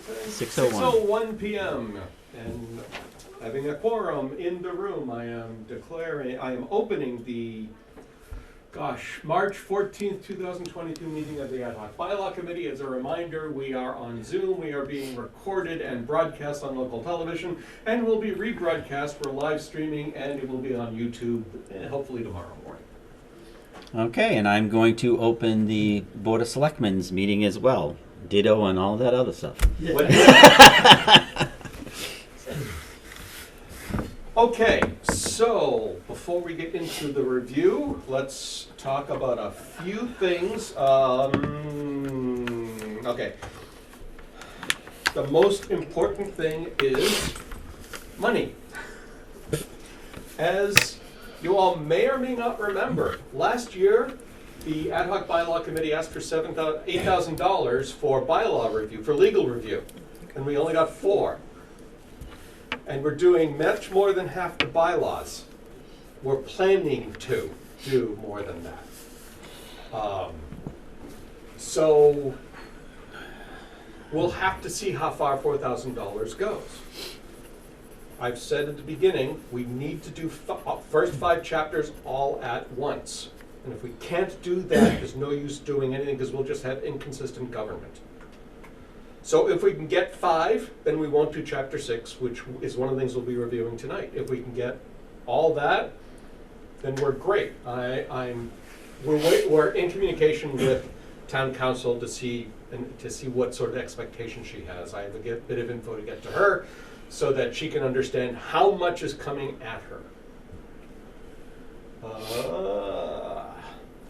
6:01 p.m. and having a quorum in the room, I am opening the March 14th, 2022 meeting of the Ad Hoc Bylaw Committee. As a reminder, we are on Zoom. We are being recorded and broadcast on local television, and will be rebroadcast. We're live streaming, and it will be on YouTube, hopefully tomorrow morning. Okay, and I'm going to open the Board of Selectmen's meeting as well. Ditto and all that other stuff. Okay, so before we get into the review, let's talk about a few things. Okay, the most important thing is money. As you all may or may not remember, last year the Ad Hoc Bylaw Committee asked for $8,000 for bylaw review, for legal review, and we only got 4. And we're doing much more than half the bylaws. We're planning to do more than that. So we'll have to see how far $4,000 goes. I've said at the beginning, we need to do first 5 chapters all at once. And if we can't do that, there's no use doing anything because we'll just have inconsistent government. So if we can get 5, then we won't do chapter 6, which is one of the things we'll be reviewing tonight. If we can get all that, then we're great. We're in communication with town council to see what sort of expectation she has. I have a bit of info to get to her so that she can understand how much is coming at her.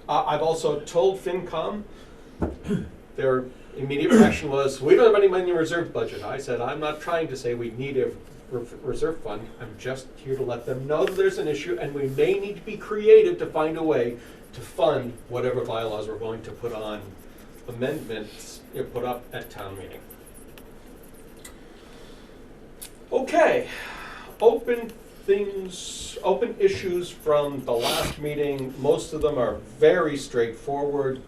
I've also told FinCom their immediate reaction was, we don't have any money in the reserve budget. I said, I'm not trying to say we need a reserve fund. I'm just here to let them know that there's an issue and we may need to be creative to find a way to fund whatever bylaws we're going to put on amendments, put up at town meeting. Okay, open issues from the last meeting. Most of them are very straightforward.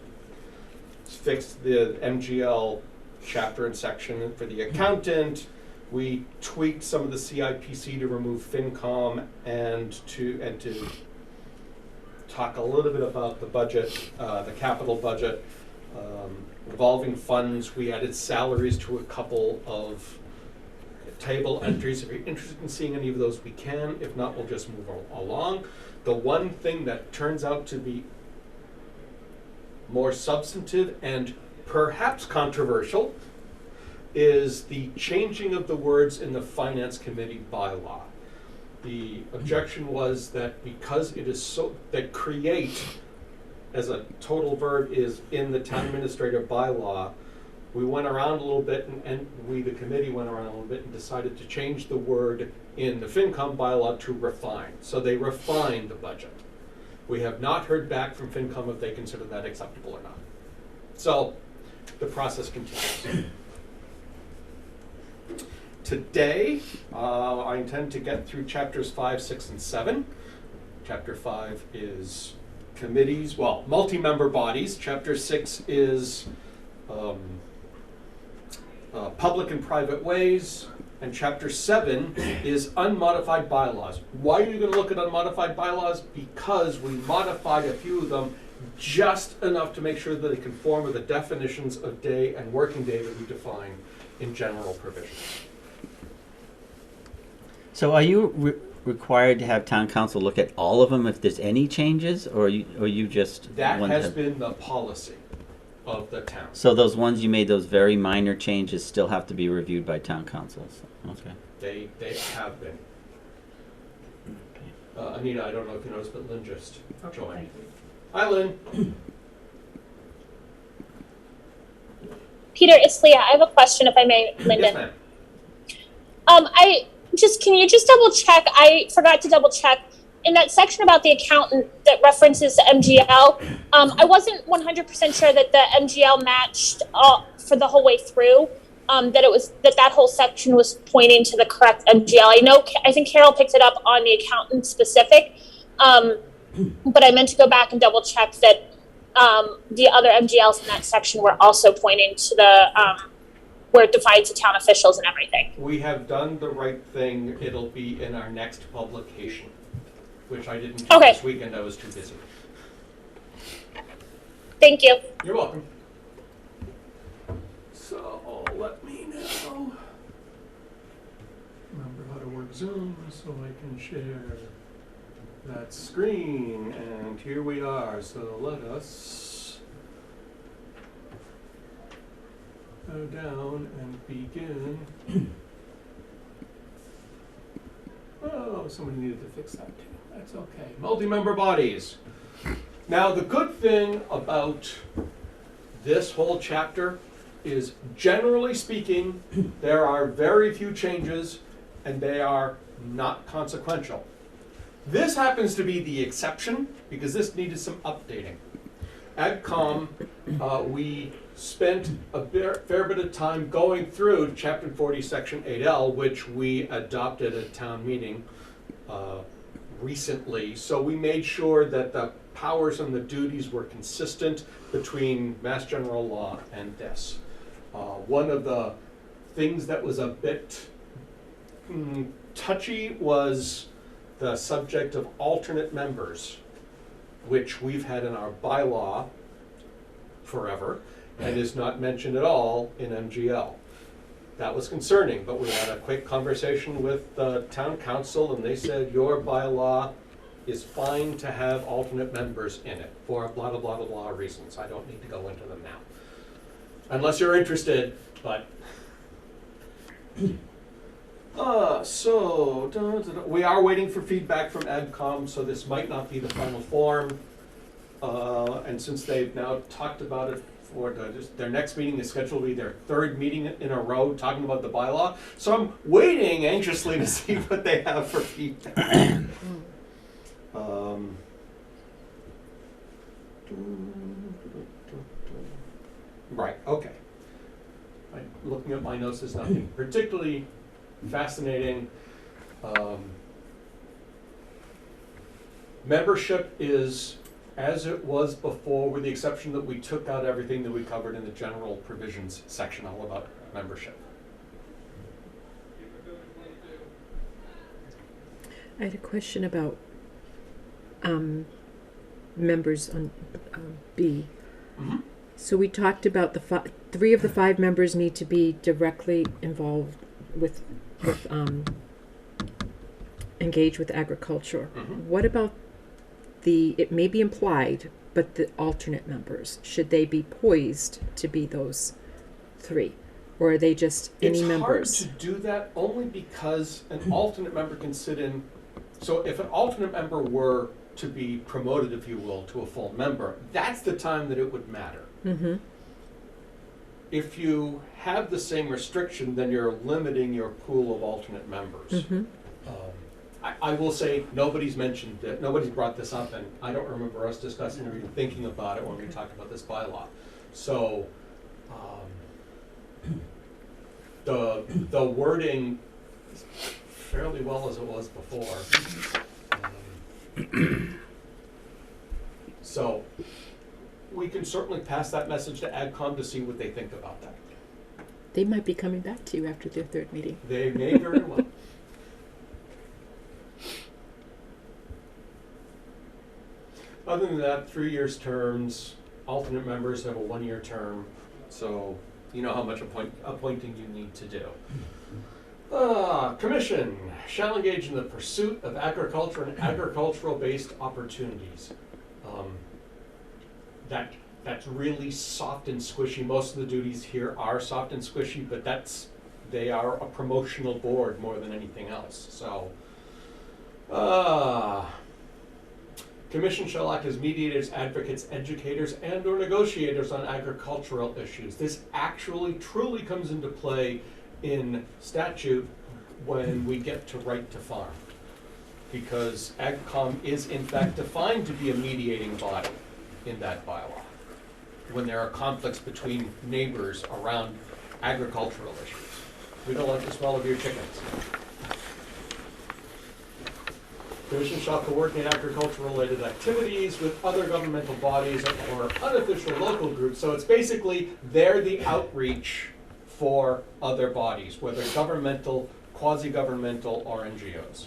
Fixed the MGL chapter and section for the accountant. We tweaked some of the CIPC to remove FinCom and to talk a little bit about the budget, the capital budget, revolving funds. We added salaries to a couple of table entries. If you're interested in seeing any of those, we can. If not, we'll just move along. The one thing that turns out to be more substantive and perhaps controversial is the changing of the words in the Finance Committee bylaw. The objection was that because it is that create as a total verb is in the town administrator bylaw, we went around a little bit and the committee went around a little bit and decided to change the word in the FinCom bylaw to refine. So they refined the budget. We have not heard back from FinCom if they consider that acceptable or not. So the process continues. Today, I intend to get through chapters 5, 6, and 7. Chapter 5 is committees, well, multi-member bodies. Chapter 6 is public and private ways. And chapter 7 is unmodified bylaws. Why are you going to look at unmodified bylaws? Because we modified a few of them just enough to make sure that they conform with the definitions of day and working day that we define in general provisions. So are you required to have town council look at all of them if there's any changes, or you just... That has been the policy of the town. So those ones you made, those very minor changes, still have to be reviewed by town council? Okay. They have been. Okay. Anita, I don't know if you noticed, but Lynn just joined. Hi, Lynn. Peter, it's Leah. I have a question, if I may, Lyndon. Yes, ma'am. Can you just double check? I forgot to double check in that section about the accountant that references the MGL. I wasn't 100% sure that the MGL matched for the whole way through. That whole section was pointing to the correct MGL. I think Carol picked it up on the accountant specific, but I meant to go back and double check that the other MGLs in that section were also pointing to where it defines the town officials and everything. We have done the right thing. It'll be in our next publication, which I didn't do Okay. this weekend. I was too busy. Thank you. You're welcome. So let me now remember how to work Zoom so I can share that screen. And here we are. So let us go down and begin. Oh, somebody needed to fix that too. That's okay. Multi-member bodies. Now, the good thing about this whole chapter is, generally speaking, there are very few changes and they are not consequential. This happens to be the exception because this needed some updating. AgCom, we spent a fair bit of time going through Chapter 40, Section 8L, which we adopted at town meeting recently. So we made sure that the powers and the duties were consistent between Mass General Law and this. One of the things that was a bit touchy was the subject of alternate members, which we've had in our bylaw forever and is not mentioned at all in MGL. That was concerning, but we had a quick conversation with the town council and they said your bylaw is fine to have alternate members in it for blah, blah, blah, blah, blah reasons. I don't need to go into them now. Unless you're interested, but. We are waiting for feedback from AgCom, so this might not be the final form. And since they've now talked about it for their next meeting is scheduled to be their third meeting in a row talking about the bylaw. So I'm waiting anxiously to see what they have for feedback. Right, okay. Looking at my notes, there's nothing particularly fascinating. Membership is as it was before, with the exception that we took out everything that we covered in the general provisions section all about membership. I had a question about members on B. Mm-hmm. So we talked about the 3 of the 5 members need to be directly involved with engage with agriculture. Mm-hmm. What about it may be implied, but the alternate members, should they be poised to be those 3? Or are they just any members? It's hard to do that only because an alternate member can sit in. So if an alternate member were to be promoted, if you will, to a full member, that's the time that it would matter. Mm-hmm. If you have the same restriction, then you're limiting your pool of alternate members. Mm-hmm. I will say nobody's mentioned it, nobody's brought this up, and I don't remember us discussing or even thinking about it when we talked about this bylaw. So the wording is fairly well as it was before. So we can certainly pass that message to AgCom to see what they think about that. They might be coming back to you after their 3rd meeting. They may very well. Other than that, 3 years terms, alternate members have a 1-year term, so you know how much appointing you need to do. Commission shall engage in the pursuit of agriculture and agricultural-based opportunities. That's really soft and squishy. Most of the duties here are soft and squishy, but they are a promotional board more than anything else. So, Commission shall act as mediators, advocates, educators, and/or negotiators on agricultural issues. This actually truly comes into play in statute when we get to right to farm, because AgCom is in fact defined to be a mediating body in that bylaw when there are conflicts between neighbors around agricultural issues. We don't like to swallow your chickens. Commission shall coordinate agricultural-related activities with other governmental bodies or unofficial local groups. So it's basically they're the outreach for other bodies, whether governmental, quasi-governmental, or NGOs.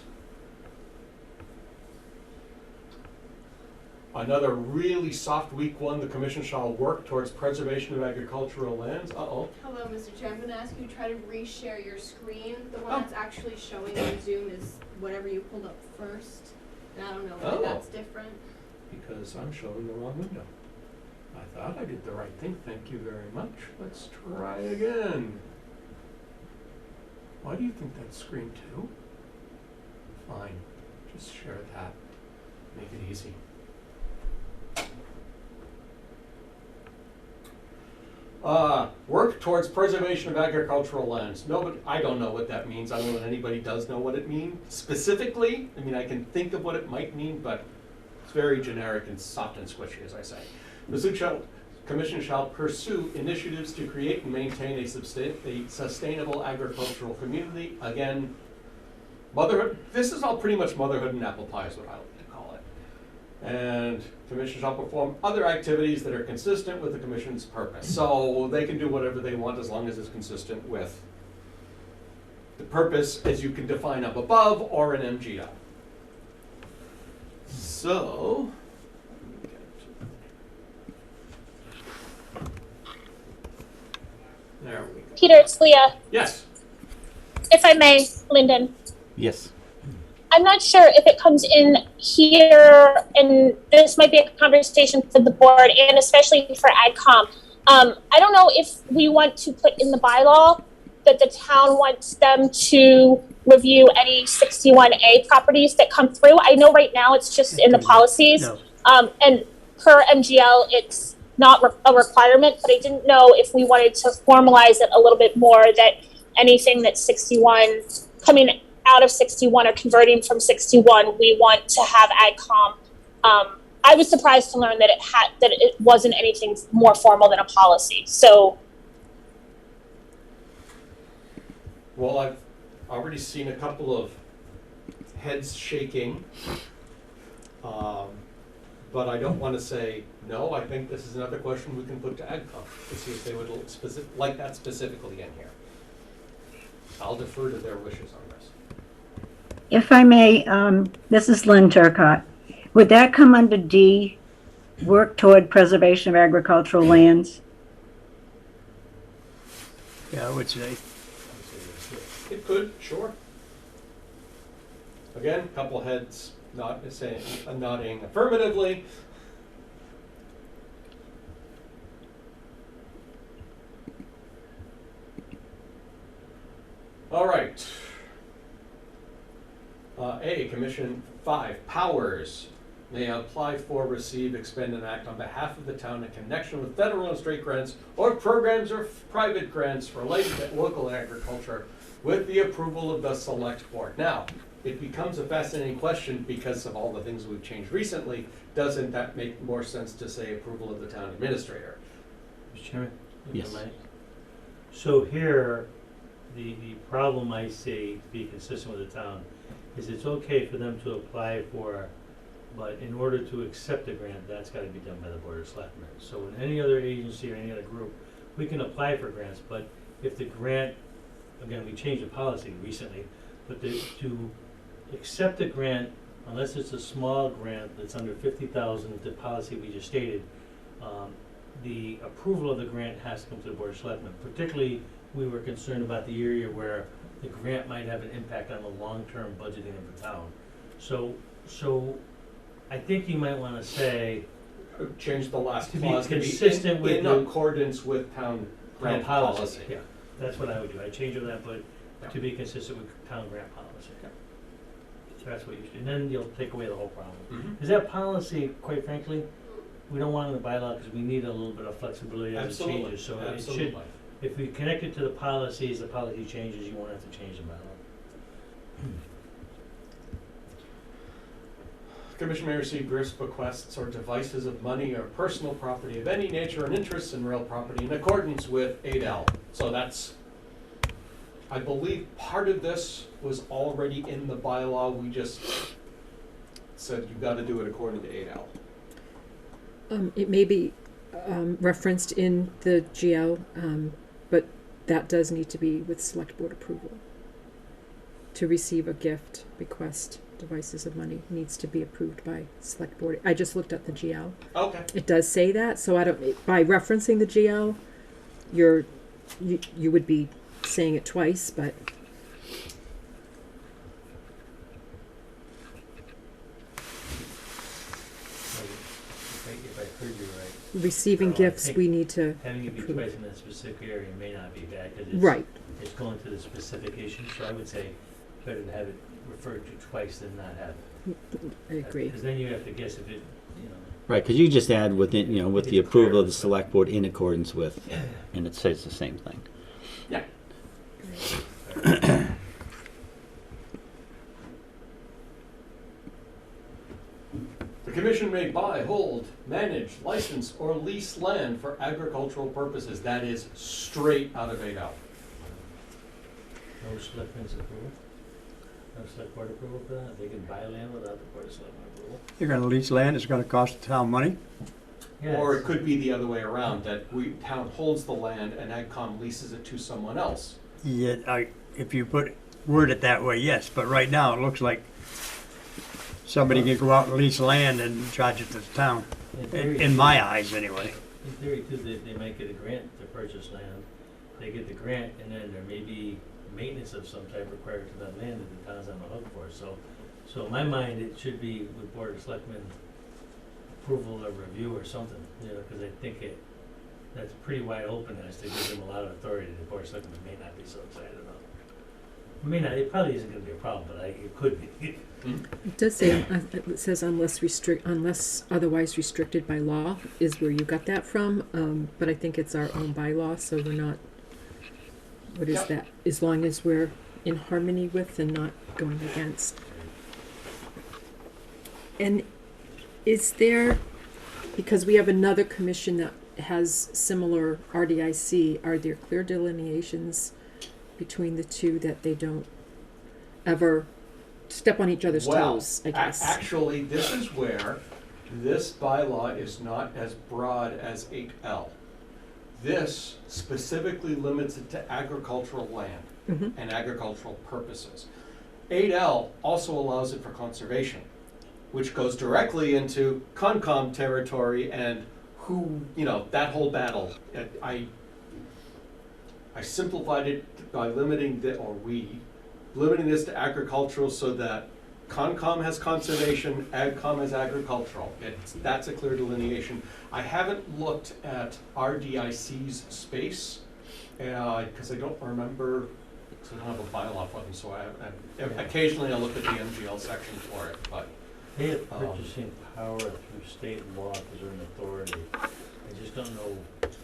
Another really soft, weak one, the commission shall work towards preservation of agricultural lands. Uh-oh. Hello, Mr. Chair. I'm going to ask you to try to reshare your screen. The one that's actually showing on Zoom is whatever you pulled up first. And I don't know why that's different. Because I'm showing the wrong window. I thought I did the right thing. Thank you very much. Let's try again. Why do you think that's screen 2? Fine. Just share that. Make it easy. Work towards preservation of agricultural lands. Nobody, I don't know what that means. I don't know if anybody does know what it means specifically. I mean, I can think of what it might mean, but it's very generic and soft and squishy, as I say. The Commission shall pursue initiatives to create and maintain a sustainable agricultural community. Again, motherhood. This is all pretty much motherhood and apple pie is what I like to call it. And Commission shall perform other activities that are consistent with the Commission's purpose. So they can do whatever they want as long as it's consistent with the purpose as you can define up above or an MGL. So, there we go. Peter, it's Leah. Yes. If I may, Lyndon. Yes. I'm not sure if it comes in here, and this might be a conversation for the board and especially for AdCom. I don't know if we want to put in the bylaw that the town wants them to review any 61A properties that come through. I know right now it's just in the policies. No. And per MGL, it's not a requirement, but I didn't know if we wanted to formalize it a little bit more, that anything that's 61, coming out of 61 or converting from 61, we want to have AdCom. I was surprised to learn that it wasn't anything more formal than a policy. So, Well, I've already seen a couple of heads shaking, but I don't want to say no. I think this is another question we can put to AdCom to see if they would like that specifically in here. I'll defer to their wishes on this. If I may, this is Lynn Turcott. Would that come under D, work toward preservation of agricultural lands? Yeah, I would say. It could, sure. Again, a couple heads nodding affirmatively. All right. A, Commission 5, powers may apply for, receive, expend, and act on behalf of the town in connection with federal and state grants or programs or private grants related to local agriculture with the approval of the select board. Now, it becomes a fascinating question because of all the things we've changed recently. Doesn't that make more sense to say approval of the town administrator? Mr. Chairman? if I Yes. may. So here, the problem I see, to be consistent with the town, is it's okay for them to apply for, but in order to accept a grant, that's gotta be done by the Board of Selectmen. So in any other agency or any other group, we can apply for grants, but if the grant, again, we changed the policy recently, but to accept a grant, unless it's a small grant that's under 50,000, the policy we just stated, the approval of the grant has to come to the Board of Selectmen. Particularly, we were concerned about the area where the grant might have an impact on the long-term budgeting of the town. So I think you might wanna say, Change the last to be clause consistent with in the accordance with town grant policy. Yeah, that's what I would do. I change that, but to be consistent with town grant policy. Yeah. So that's what you should, and then you'll take away the whole problem. Mhm. Because that policy, quite frankly, we don't want it in the bylaw because we need a little bit of flexibility as it Absolutely, changes. So it should, absolutely. if we connect it to the policies, the policy changes, you won't have to change the bylaw. Commission may receive gifts, bequests, or devices of money or personal property of any nature and interests in real property in accordance with 8L. So that's, I believe part of this was already in the bylaw. We just said you've got to do it according to 8L. It may be referenced in the GL, but that does need to be with select board approval. To receive a gift, request, devices of money needs to be approved by select board. I just looked at the GL. Okay. It does say that, so I don't, by referencing the GL, you would be saying it twice, but If I heard you right, receiving So I gifts, think we need to, having it be approve. twice in that specific area may not be bad, because right, it's going to the specific issue, so I would say better to have it referred to twice than not have it. I agree. Because then you have to guess if it, you know. Right, because you just add within, with the approval of the select board in accordance with, and it says the same thing. Yeah. The commission may buy, hold, manage, license, or lease land for agricultural purposes. That is straight out of 8L. No selectmen's approval? No select board approval for that? They can buy land without the board of selectmen approval? You're gonna lease land, it's gonna cost the town money? Yeah, Or it it's- could be the other way around, that town holds the land and AgCom leases it to someone else. Yeah, if you word it that way, yes, but right now it looks like somebody can go out and lease land and charge it to the town, theory, in my eyes anyway. In theory too, they might get a grant to purchase land. They get the grant, and then there may be maintenance of some type required to that land that the town's on the hook for. So in my mind, it should be with board of selectmen approval or review or something, because I think that's pretty wide open as to give them a lot of authority that the board of selectmen may not be so excited about. I mean, it probably isn't gonna be a problem, but it could be. It does say, it says unless otherwise restricted by law is where you got that from, but I think it's our own bylaw, so we're not, what is Yep. that? As long as we're in harmony with and not going against. And is there, because we have another commission that has similar RDIC, are there clear delineations between the two that they don't ever step on each other's toes, I guess? Actually, this is where this bylaw is not as broad as 8L. This specifically limits it to agricultural land Mhm. and agricultural purposes. 8L also allows it for conservation, which goes directly into Concom territory and who, that whole battle. I simplified it by limiting limiting this to agricultural so that Concom has conservation, AgCom has agricultural. That's a clear delineation. I haven't looked at RDIC's space, because I don't remember, because I don't have a bylaw for them, so occasionally I look at the MGL section for it, but. They have purchasing power through state law because they're an authority. I just don't know if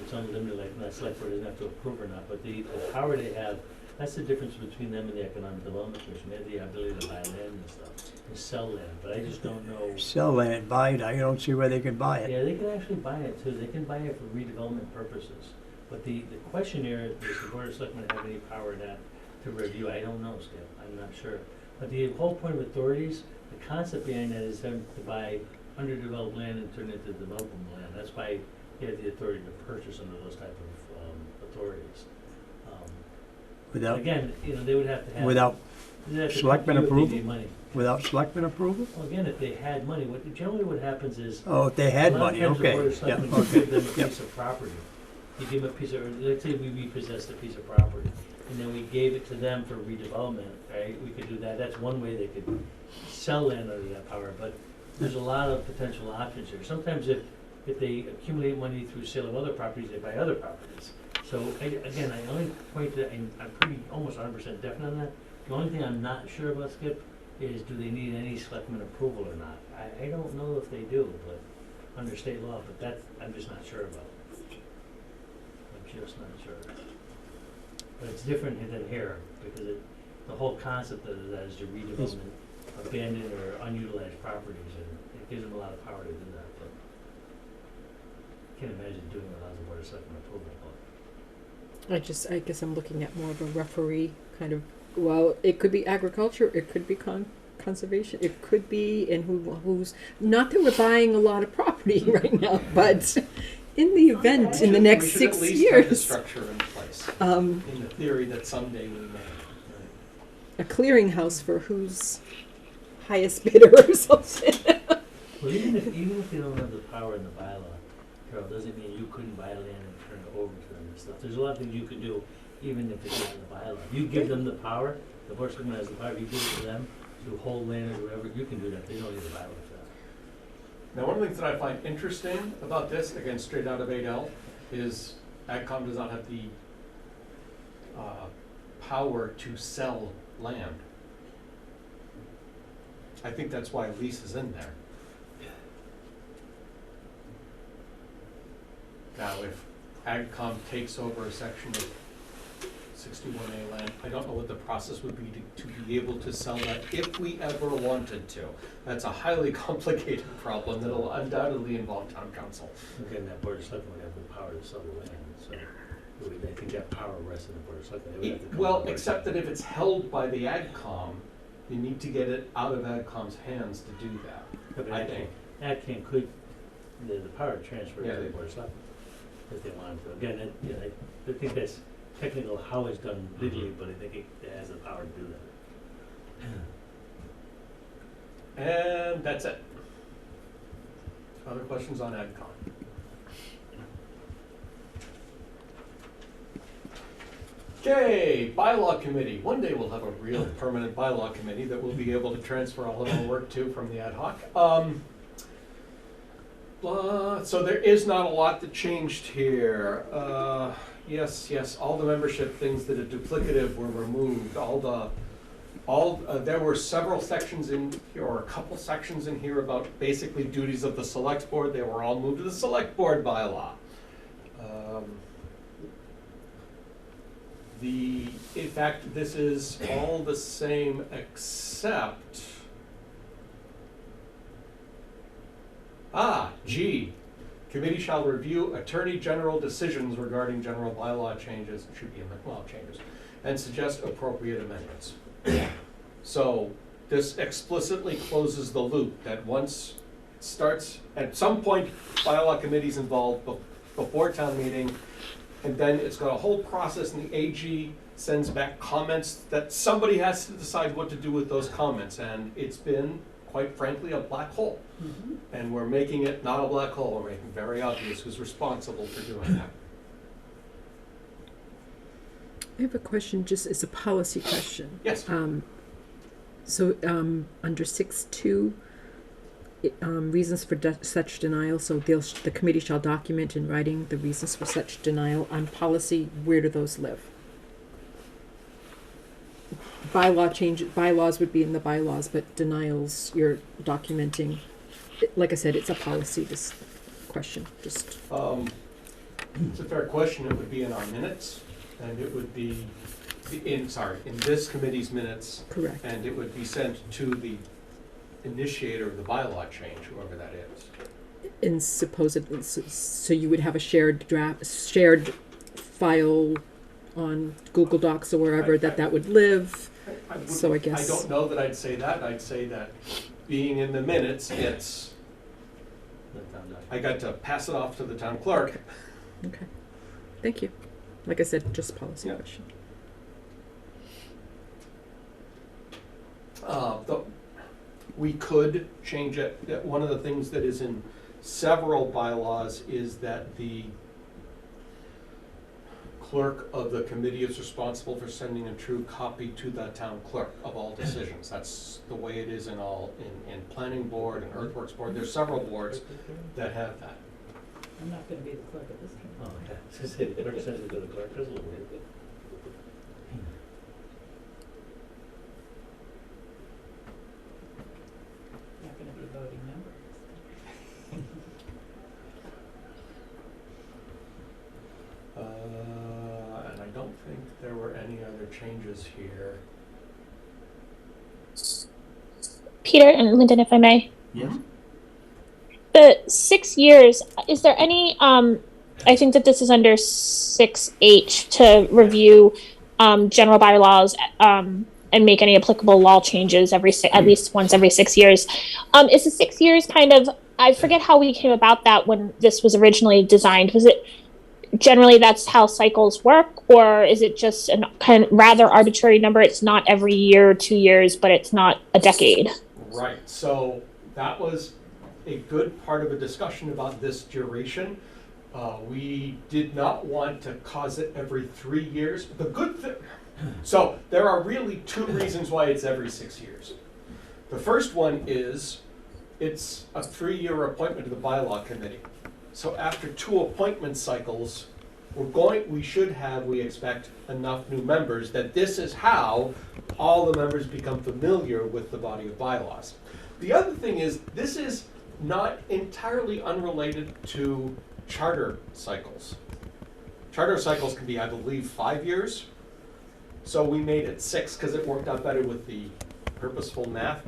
it's unlimited, like, that select board doesn't have to approve or not, but the power they have, that's the difference between them and the Economic Development Commission. They have the ability to buy land and stuff, and sell land, but I just don't know. Sell land, buy it, I don't see where they can buy it. Yeah, they can actually buy it too. They can buy it for redevelopment purposes. But the question here is, does the Board of Selectmen have any power to review? I don't know, Skip. I'm not sure. But the whole point of authorities, the concept behind that is them to buy underdeveloped land and turn it into developable land. That's why they have the authority to purchase under those type of authorities. Without, Again, they would have to have. without, they'd have to selectmen come to you if they approval? need money. without selectmen approval? Well, again, if they had money, generally what happens is. Oh, if they had a lot of money, times the okay, Board of yeah, Selectmen will okay, give them a yep. piece of property. You give them a piece of, let's say we repossessed a piece of property, and then we gave it to them for redevelopment, right? We could do that. That's one way they could sell land under that power, but there's a lot of potential options here. Sometimes if they accumulate money through sale of other properties, they buy other properties. So again, I only point to, and I'm pretty, almost 100% definite on that. The only thing I'm not sure about, Skip, is do they need any selectmen approval or not? I don't know if they do, but under state law, but that, I'm just not sure about. I'm just not sure. But it's different than here, because the whole concept of that is to redevelopment abandoned or unutilized properties, and it gives them a lot of power to do that, but I can't imagine doing it without the Board of Selectmen approval. I guess I'm looking at more of a referee kind of, well, it could be agriculture, it could be conservation, it could be, and who's, not that we're buying a lot of property right now, but in the event in the next We should 6 at least have the years, structure in place, um, in the theory that someday we may. a clearinghouse for who's highest bidder or something. Well, even if you don't have the power in the bylaw, Carol, doesn't mean you couldn't buy land and turn it over to them and stuff. There's a lot of things you could do, even if it's not in the bylaw. You give them the power, the board of selectmen has the power, you give it to them to hold land or whatever, you can do that, they don't need the bylaw for that. Now, one of the things that I find interesting about this, again, straight out of 8L, is AgCom does not have the power to sell land. I think that's why lease is in there. Now, if AgCom takes over a section of 61A land, I don't know what the process would be to be able to sell that if we ever wanted to. That's a highly complicated problem that'll undoubtedly involve town council. Again, that board of selectmen would have the power to sell the land, so I think that power rests in the board of selectmen. They would have to come to the Well, board of except that if it's held by the AgCom, you need to get it out of AgCom's hands to do that, selectmen. I think. AgCom could, the power transfer Yeah, to the they- board of selectmen if they wanted to. Again, I think that's technical how it's done legally, but I think it has the power to do that. And that's it. Other questions on AgCom? Okay, bylaw committee. One day we'll have a real permanent bylaw committee that we'll be able to transfer all of our work to from the ad hoc. So there is not a lot that changed here. Yes, all the membership things that are duplicative were removed. There were several sections in here, or a couple sections in here about basically duties of the select board. They were all moved to the select board bylaw. In fact, this is all the same except, G. Committee shall review Attorney General decisions regarding general bylaw changes, it should be changes, and suggest appropriate amendments. So this explicitly closes the loop that once it starts, at some point, bylaw committee's involved before town meeting, and then it's got a whole process, and the AG sends back comments that somebody has to decide what to do with those comments, and it's been, quite frankly, a black hole. Mm-hmm. And we're making it not a black hole, we're making very obvious who's responsible for doing that. I have a question, just as a policy question. Yes. Under 6.2, reasons for such denial, so the committee shall document in writing the reasons for such denial. On policy, where do those live? Bylaws would be in the bylaws, but denials, you're documenting. Like I said, it's a policy, this question, just. It's a fair question. It would be in our minutes, and it would be in this committee's minutes. Correct. And it would be sent to the initiator of the bylaw change, whoever that is. And supposedly, so you would have a shared file on Google Docs or wherever that would live. So I guess. I don't know that I'd say that. I'd say that being in the minutes, I got to pass it off to the town clerk. Okay. Thank you. Like I said, just policy Yeah. question. We could change it. One of the things that is in several bylaws is that the clerk of the committee is responsible for sending a true copy to the town clerk of all decisions. That's the way it is in planning board and earthworks board. There's several boards that have that. I'm not gonna be the clerk of this committee. Oh, okay. So say the clerk sends it to the clerk, that's a little weird. Not gonna be a voting member. And I don't think there were any other changes here. Peter and Lyndon, if I may. Yes. The 6 years, is there any, I think that this is under 6H to review general bylaws and make any applicable law changes at least once every 6 years. Is the 6 years kind of I forget how we came about that when this was originally designed. Was it generally that's how cycles work, or is it just a kind of rather arbitrary number? It's not every year, 2 years, but it's not a decade. Right, so that was a good part of a discussion about this duration. We did not want to cause it every 3 years. The good thing, so there are really 2 reasons why it's every 6 years. The first one is it's a 3-year appointment to the bylaw committee. So after 2 appointment cycles, we should have, we expect, enough new members that this is how all the members become familiar with the body of bylaws. The other thing is, this is not entirely unrelated to charter cycles. Charter cycles can be, I believe, 5 years. So we made it 6 because it worked out better with the purposeful math.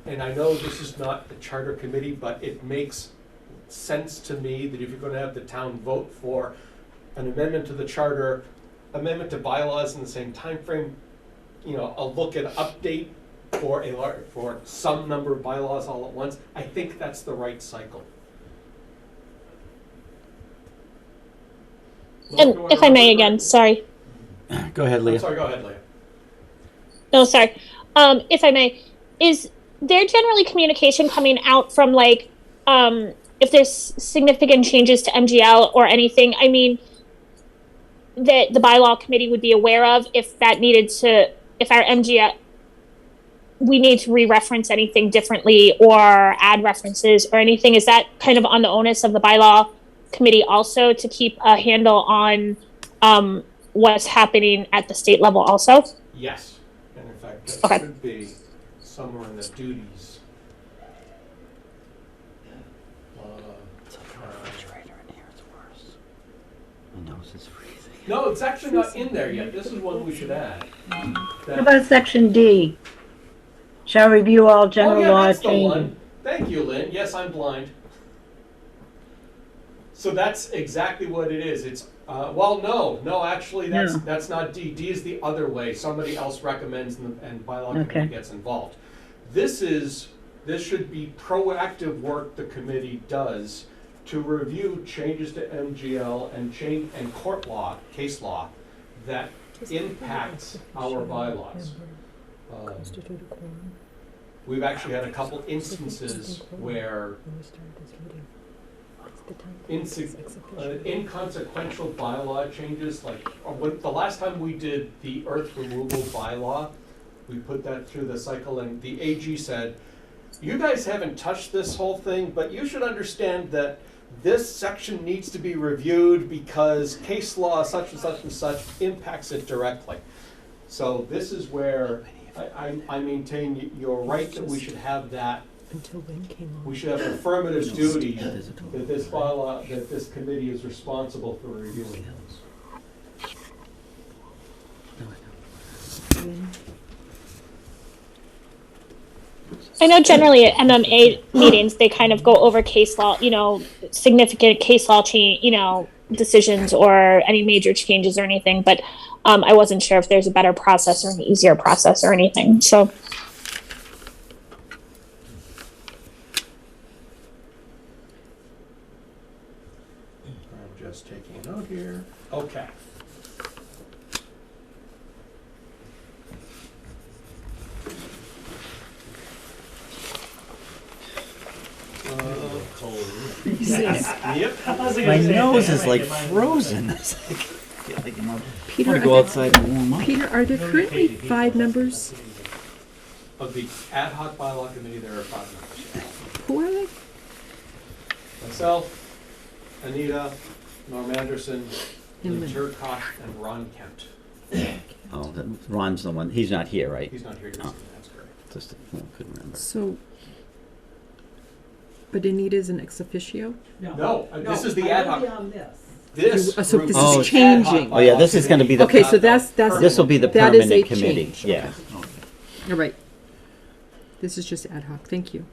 And I know this is not the charter committee, but it makes sense to me that if you're going to have the town vote for an amendment to the charter, amendment to bylaws in the same time frame, a look at update for some number of bylaws all at once, I think that's the right cycle. And if I may again, sorry. Go ahead, Leah. I'm sorry, go ahead, Leah. No, sorry. If I may, is there generally communication coming out from if there's significant changes to MGL or anything? I mean, that the bylaw committee would be aware of if our MGL, we need to re-reference anything differently or add references or anything. Is that kind of on the onus of the bylaw committee also to keep a handle on what's happening at the state level also? Yes, and in fact, Okay. that should be somewhere in the duties. My nose is freezing. No, it's actually not in there yet. This is one we should add. What about section D? Shall review all general law that's the changes. one. Thank you, Lynn. Yes, I'm blind. So that's exactly what it is. It's no, actually, that's not D. D is the other way. Somebody else recommends and bylaw committee gets involved. This should be proactive work the committee does to review changes to MGL and court law, case law, that impacts our bylaws. We've actually had a couple instances where inconsequential bylaw changes, the last time we did the earth removal bylaw, we put that through the cycle, and the AG said, you guys haven't touched this whole thing, but you should understand that this section needs to be reviewed because case law such and such and such impacts it directly. So this is where I maintain you're right that we should have that. Until Lynn came on. We should have affirmative duty that this bylaw, that this committee is responsible for reviewing. I know generally at MMA meetings, they kind of go over case law, significant case law change, decisions or any major changes or anything, but I wasn't sure if there's a better process or an easier process or anything, so. I'm just taking a note here. Okay. Yep. My nose is like frozen. Peter, I go outside and warm up. Peter, are there currently 5 members? Of the ad hoc bylaw committee, there are 5 members. Who are they? Myself, Anita, Norm Anderson, And Lynn Lynn. Turcotte, and Ron Kent. Oh, Ron's the one. He's not here, right? He's not here, Oh. that's correct. Just couldn't remember. So, but Anita's an ex officio? No, this is the ad hoc. on this. This So group this is is ad hoc changing. Oh yeah, bylaw this is going to be the. Okay, so that's This will be the that is a permanent committee. change. Yeah. All right. This is just ad hoc. Thank you.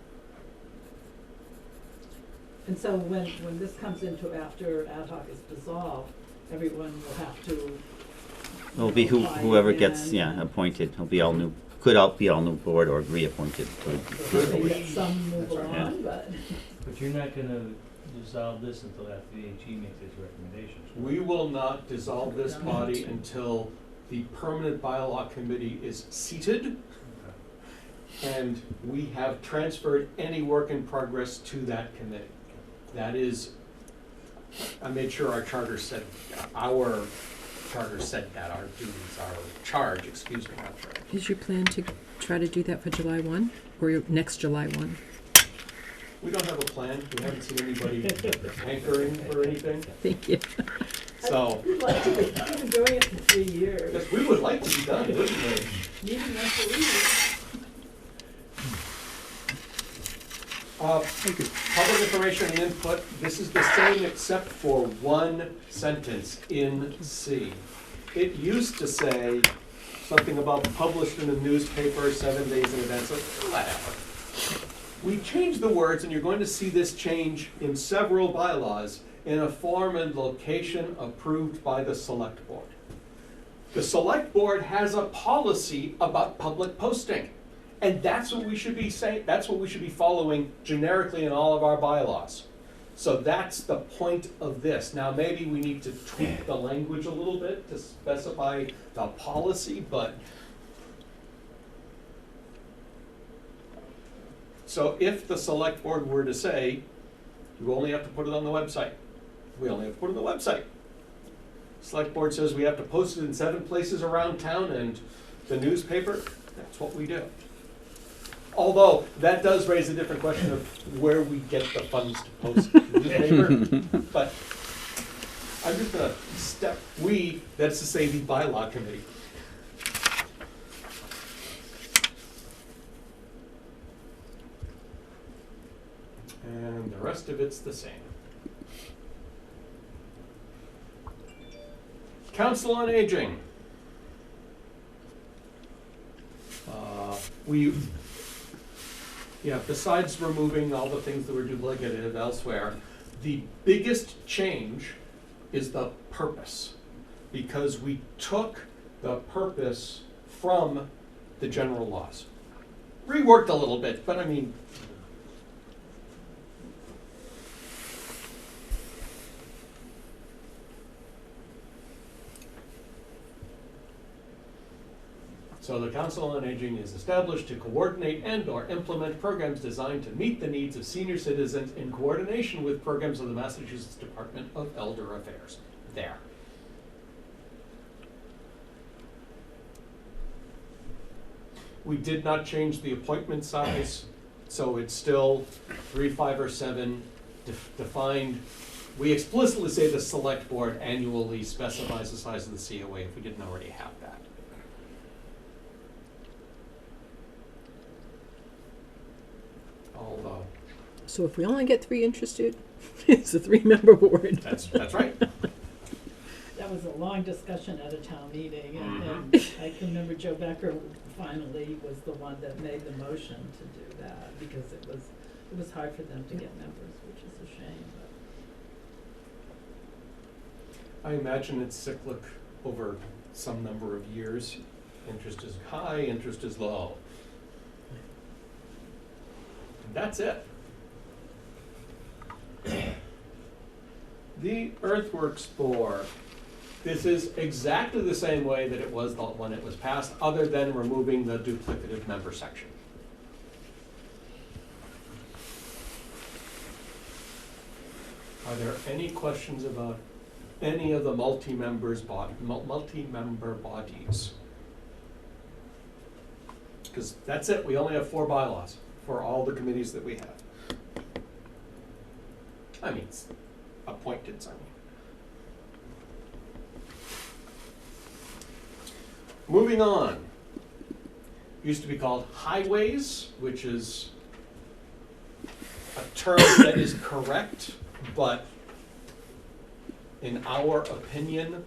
And so when this comes into after ad hoc is dissolved, everyone will have to. It'll be apply whoever gets again. appointed. It'll be all new could all be on the board or reappointed. Maybe some move along, but. But you're not gonna dissolve this until after the AG makes its recommendations. right? We will not dissolve this body until the permanent bylaw committee is seated and we have transferred any work in progress to that committee. That is, I made sure our charter said, our duties, our charge, excuse me, not charge. Is your plan to try to do that for July 1 or your next July 1? We don't have a plan. We haven't seen anybody hankering for anything. Thank you. So, We'd like to be doing it for 3 years. yes, we would like to be done, wouldn't we? Needing us to leave. Public information and input, this is the same except for one sentence in C. It used to say something about published in a newspaper 7 days in advance, so whatever. We changed the words, and you're going to see this change in several bylaws, in a form and location approved by the select board. The select board has a policy about public posting. And that's what we should be saying, that's what we should be following generically in all of our bylaws. So that's the point of this. Now, maybe we need to tweak the language a little bit to specify the policy, but. So if the select board were to say, you only have to put it on the website, we only have to put it on the website. Select board says we have to post it in 7 places around town and the newspaper, that's what we do. Although, that does raise a different question of where we get the funds to post the newspaper. But I'm just gonna that's to say the bylaw committee. And the rest of it's the same. Council on Aging. Besides removing all the things that were duplicated elsewhere, the biggest change is the purpose. Because we took the purpose from the general laws. Reworked a little bit, but I mean, so the Council on Aging is established to coordinate and/or implement programs designed to meet the needs of senior citizens in coordination with programs of the Massachusetts Department of Elder Affairs. There. We did not change the appointment size, so it's still 3, 5, or 7 defined. We explicitly say the select board annually specifies the size of the COA if we didn't already have that. Although, So if we only get 3 interested, it's a 3-member board. that's right. That was a long discussion at a town meeting, and I can remember Joe Becker finally was the one that made the motion to do that, because it was hard for them to get members, which is a shame, but. I imagine it's cyclic over some number of years. Interest is high, interest is low. And that's it. The Earthworks Board. This is exactly the same way that it was when it was passed, other than removing the duplicative member section. Are there any questions about any of the multi-member bodies? Because that's it, we only have 4 bylaws for all the committees that we have. I mean, appointed, I mean. Moving on. Used to be called highways, which is a term that is correct, but in our opinion,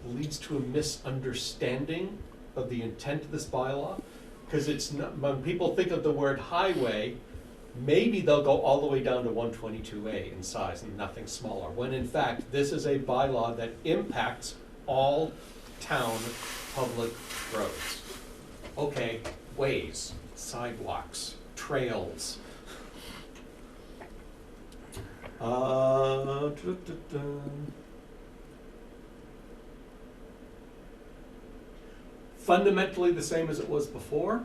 leads to a misunderstanding of the intent of this bylaw. Because it's not, when people think of the word highway, maybe they'll go all the way down to 122A in size and nothing smaller, when in fact, this is a bylaw that impacts all town public roads. Okay, ways, sidewalks, trails. Fundamentally the same as it was before.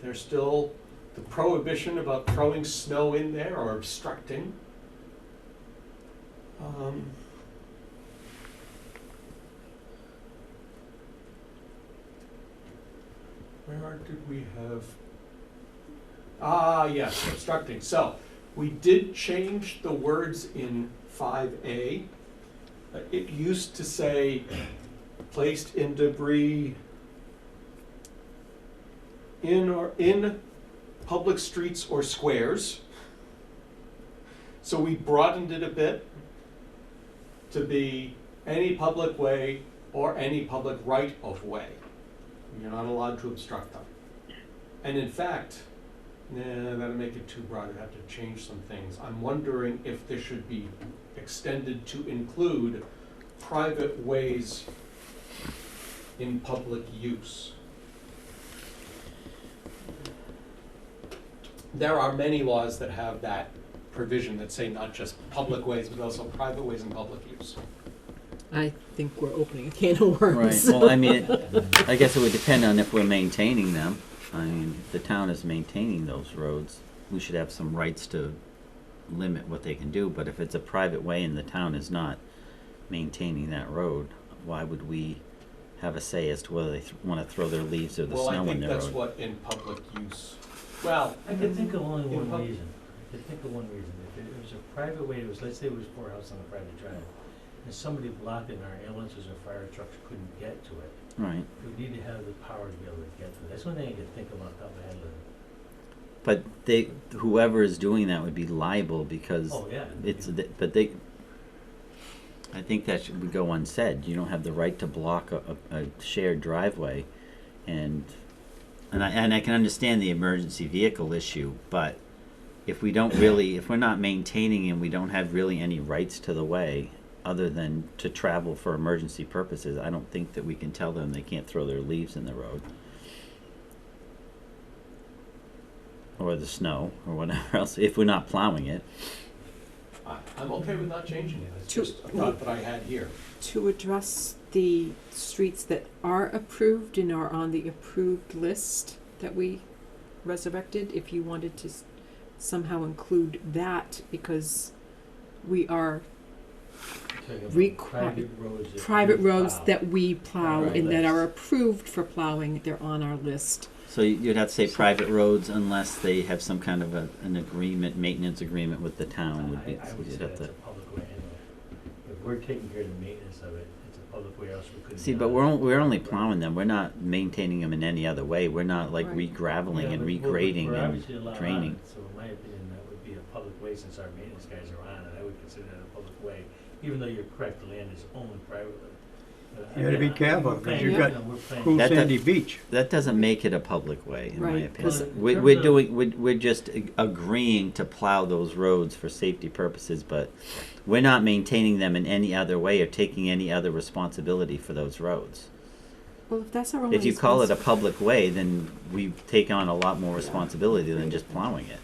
There's still the prohibition about throwing snow in there or obstructing. Where did we have? Yes, obstructing. So we did change the words in 5A. It used to say placed in debris in public streets or squares. So we broadened it a bit to be any public way or any public right of way. You're not allowed to obstruct them. And in fact, that'll make it too broad. I'd have to change some things. I'm wondering if this should be extended to include private ways in public use. There are many laws that have that provision that say not just public ways, but also private ways in public use. I think we're opening a can of worms. Right, well, I mean, I guess it would depend on if we're maintaining them. I mean, if the town is maintaining those roads, we should have some rights to limit what they can do, but if it's a private way and the town is not maintaining that road, why would we have a say as to whether they want to throw their leaves or the snow in their road? Well, I think that's what in public use. Well, I could think of only one reason. I could think of one reason. If it was a private way, let's say it was 4 houses on a private drive, and somebody blocked it and our ambulances or fire trucks couldn't get to it. Right. We need to have the power to be able to get to it. That's one thing I could think about top of my head. But whoever is doing that would be liable because I think that would go unsaid. You don't have the right to block a shared driveway, and I can understand the emergency vehicle issue, but if we're not maintaining and we don't have really any rights to the way other than to travel for emergency purposes, I don't think that we can tell them they can't throw their leaves in the road. Or the snow, or whatever else, if we're not plowing it. I'm okay with not changing it. It's To- just a thought that I had here. To address the streets that are approved and are on the approved list that we resurrected, if you wanted to somehow include that, because we are private roads that we plow Right. and that are approved for plowing, they're on our list. So you'd have to say private roads unless they have some kind of an agreement, maintenance agreement with the town would be. I would say you'd have that's to. a public way anyway. If we're taking care of the maintenance of it, it's a public way, else we couldn't. See, but we're only plowing them. We're not maintaining them in any other way. We're not like Right. re-graveling and we're regrading obviously allowed and on draining. it, so in my opinion, that would be a public way since our maintenance guys are on it. I would consider that a public way, even though you're correct, the land is owned privately. You gotta be careful, 'cause you've got Cool That- Sandy Beach. That doesn't make it a public way, in my Right, opinion. 'cause We're just agreeing to plow those roads for safety purposes, but we're not maintaining them in any other way or taking any other responsibility for those roads. Well, if that's our only If you call it a public way, then we take on a lot more responsibility than just plowing it.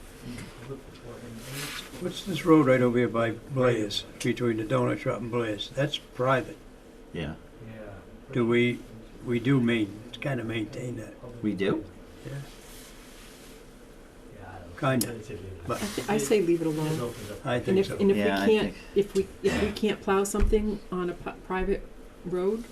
What's this road right over here by Blair's, between the donut shop and Blair's? That's private. Yeah, Do we do kind of maintain that? we do. Yeah. Kinda, but I say leave it alone. I And think if, so. and if we Yeah, I can't, if we can't plow something on a private road,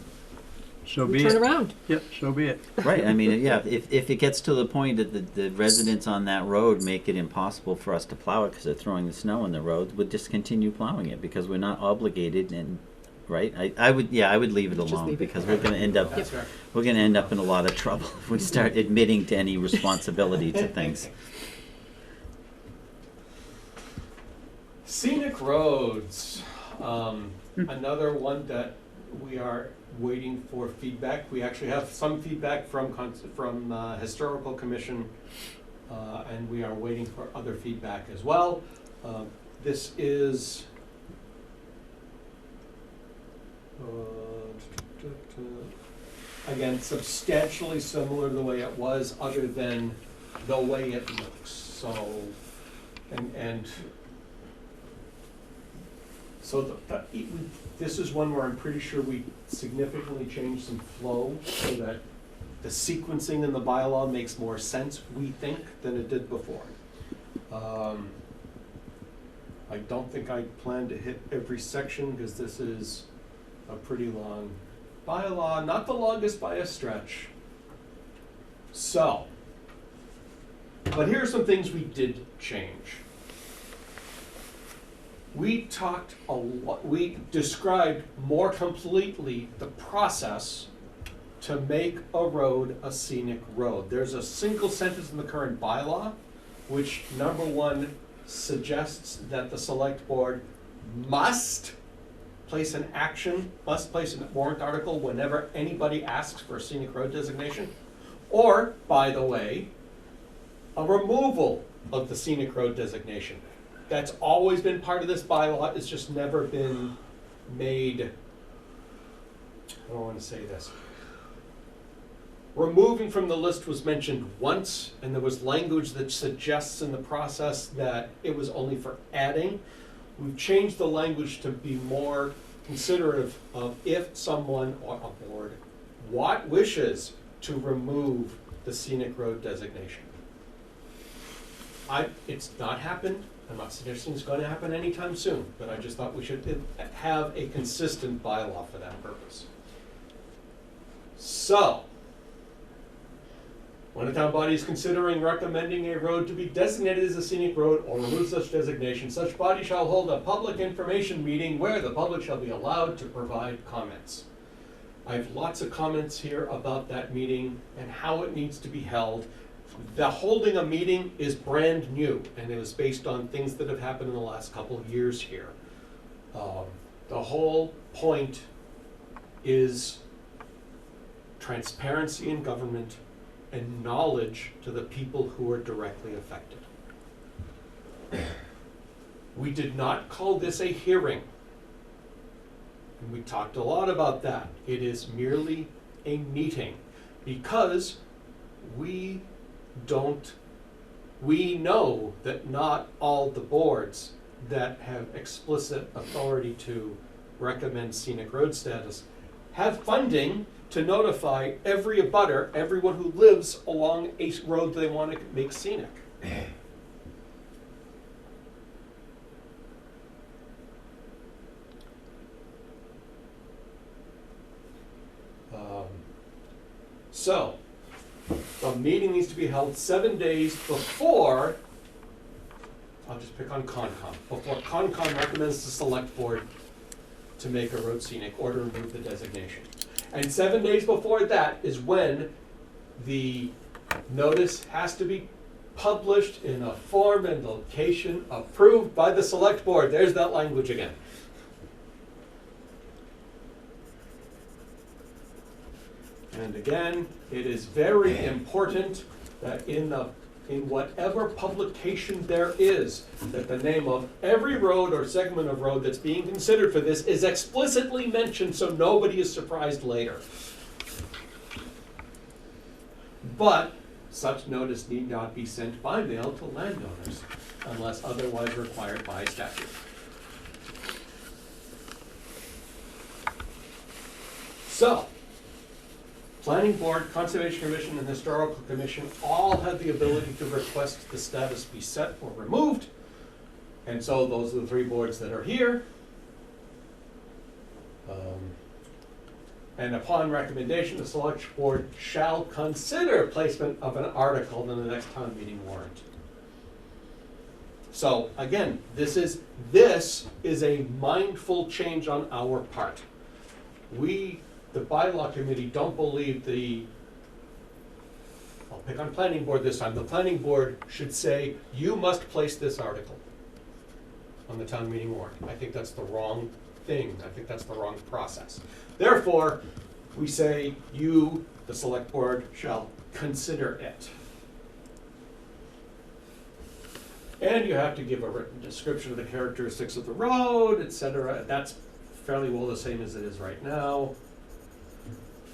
So we be turn it. around. Yep, so be it. Right, I mean, yeah, if it gets to the point that the residents on that road make it impossible for us to plow it because they're throwing the snow in the road, we'd just continue plowing it because we're not obligated and, right? I would leave it Just alone leave it. because we're gonna end up, That's right. we're gonna end up in a lot of trouble if we start admitting to any responsibility to things. Scenic roads, another one that we are waiting for feedback. We actually have some feedback from Historical Commission, and we are waiting for other feedback as well. This is again, substantially similar to the way it was, other than the way it looks, so, and so this is one where I'm pretty sure we significantly changed some flow so that the sequencing in the bylaw makes more sense, we think, than it did before. I don't think I plan to hit every section because this is a pretty long bylaw, not the longest by a stretch. So, but here are some things we did change. We talked a lot, we described more completely the process to make a road a scenic road. There's a single sentence in the current bylaw, which number one suggests that the select board must place an warrant article whenever anybody asks for a scenic road designation. Or, by the way, a removal of the scenic road designation. That's always been part of this bylaw, it's just never been made, I don't want to say this. Removing from the list was mentioned once, and there was language that suggests in the process that it was only for adding. We've changed the language to be more considerate of if someone or a board wishes to remove the scenic road designation. It's not happened. I'm not suggesting it's going to happen anytime soon, but I just thought we should have a consistent bylaw for that purpose. So, when a town body is considering recommending a road to be designated as a scenic road or remove such designation, such body shall hold a public information meeting where the public shall be allowed to provide comments. I have lots of comments here about that meeting and how it needs to be held. The holding a meeting is brand new, and it was based on things that have happened in the last couple of years here. The whole point is transparency in government and knowledge to the people who are directly affected. We did not call this a hearing, and we talked a lot about that. It is merely a meeting, because we know that not all the boards that have explicit authority to recommend scenic road status have funding to notify every abutter, everyone who lives along a road they want to make scenic. So, the meeting needs to be held 7 days before, I'll just pick on Concom, before Concom recommends the select board to make a road scenic or to remove the designation. And 7 days before that is when the notice has to be published in a form and location approved by the select board. There's that language again. And again, it is very important that in whatever publication there is, that the name of every road or segment of road that's being considered for this is explicitly mentioned so nobody is surprised later. But such notice need not be sent by mail to landowners unless otherwise required by statute. So, Planning Board, Conservation Commission, and Historical Commission all have the ability to request the status be set or removed. And so those are the three boards that are here. And upon recommendation, the select board shall consider placement of an article in the next town meeting warrant. So again, this is a mindful change on our part. We, the bylaw committee, don't believe I'll pick on planning board this time, the planning board should say, you must place this article on the town meeting warrant. I think that's the wrong thing. I think that's the wrong process. Therefore, we say, you, the select board, shall consider it. And you have to give a written description of the characteristics of the road, etc. That's fairly well the same as it is right now.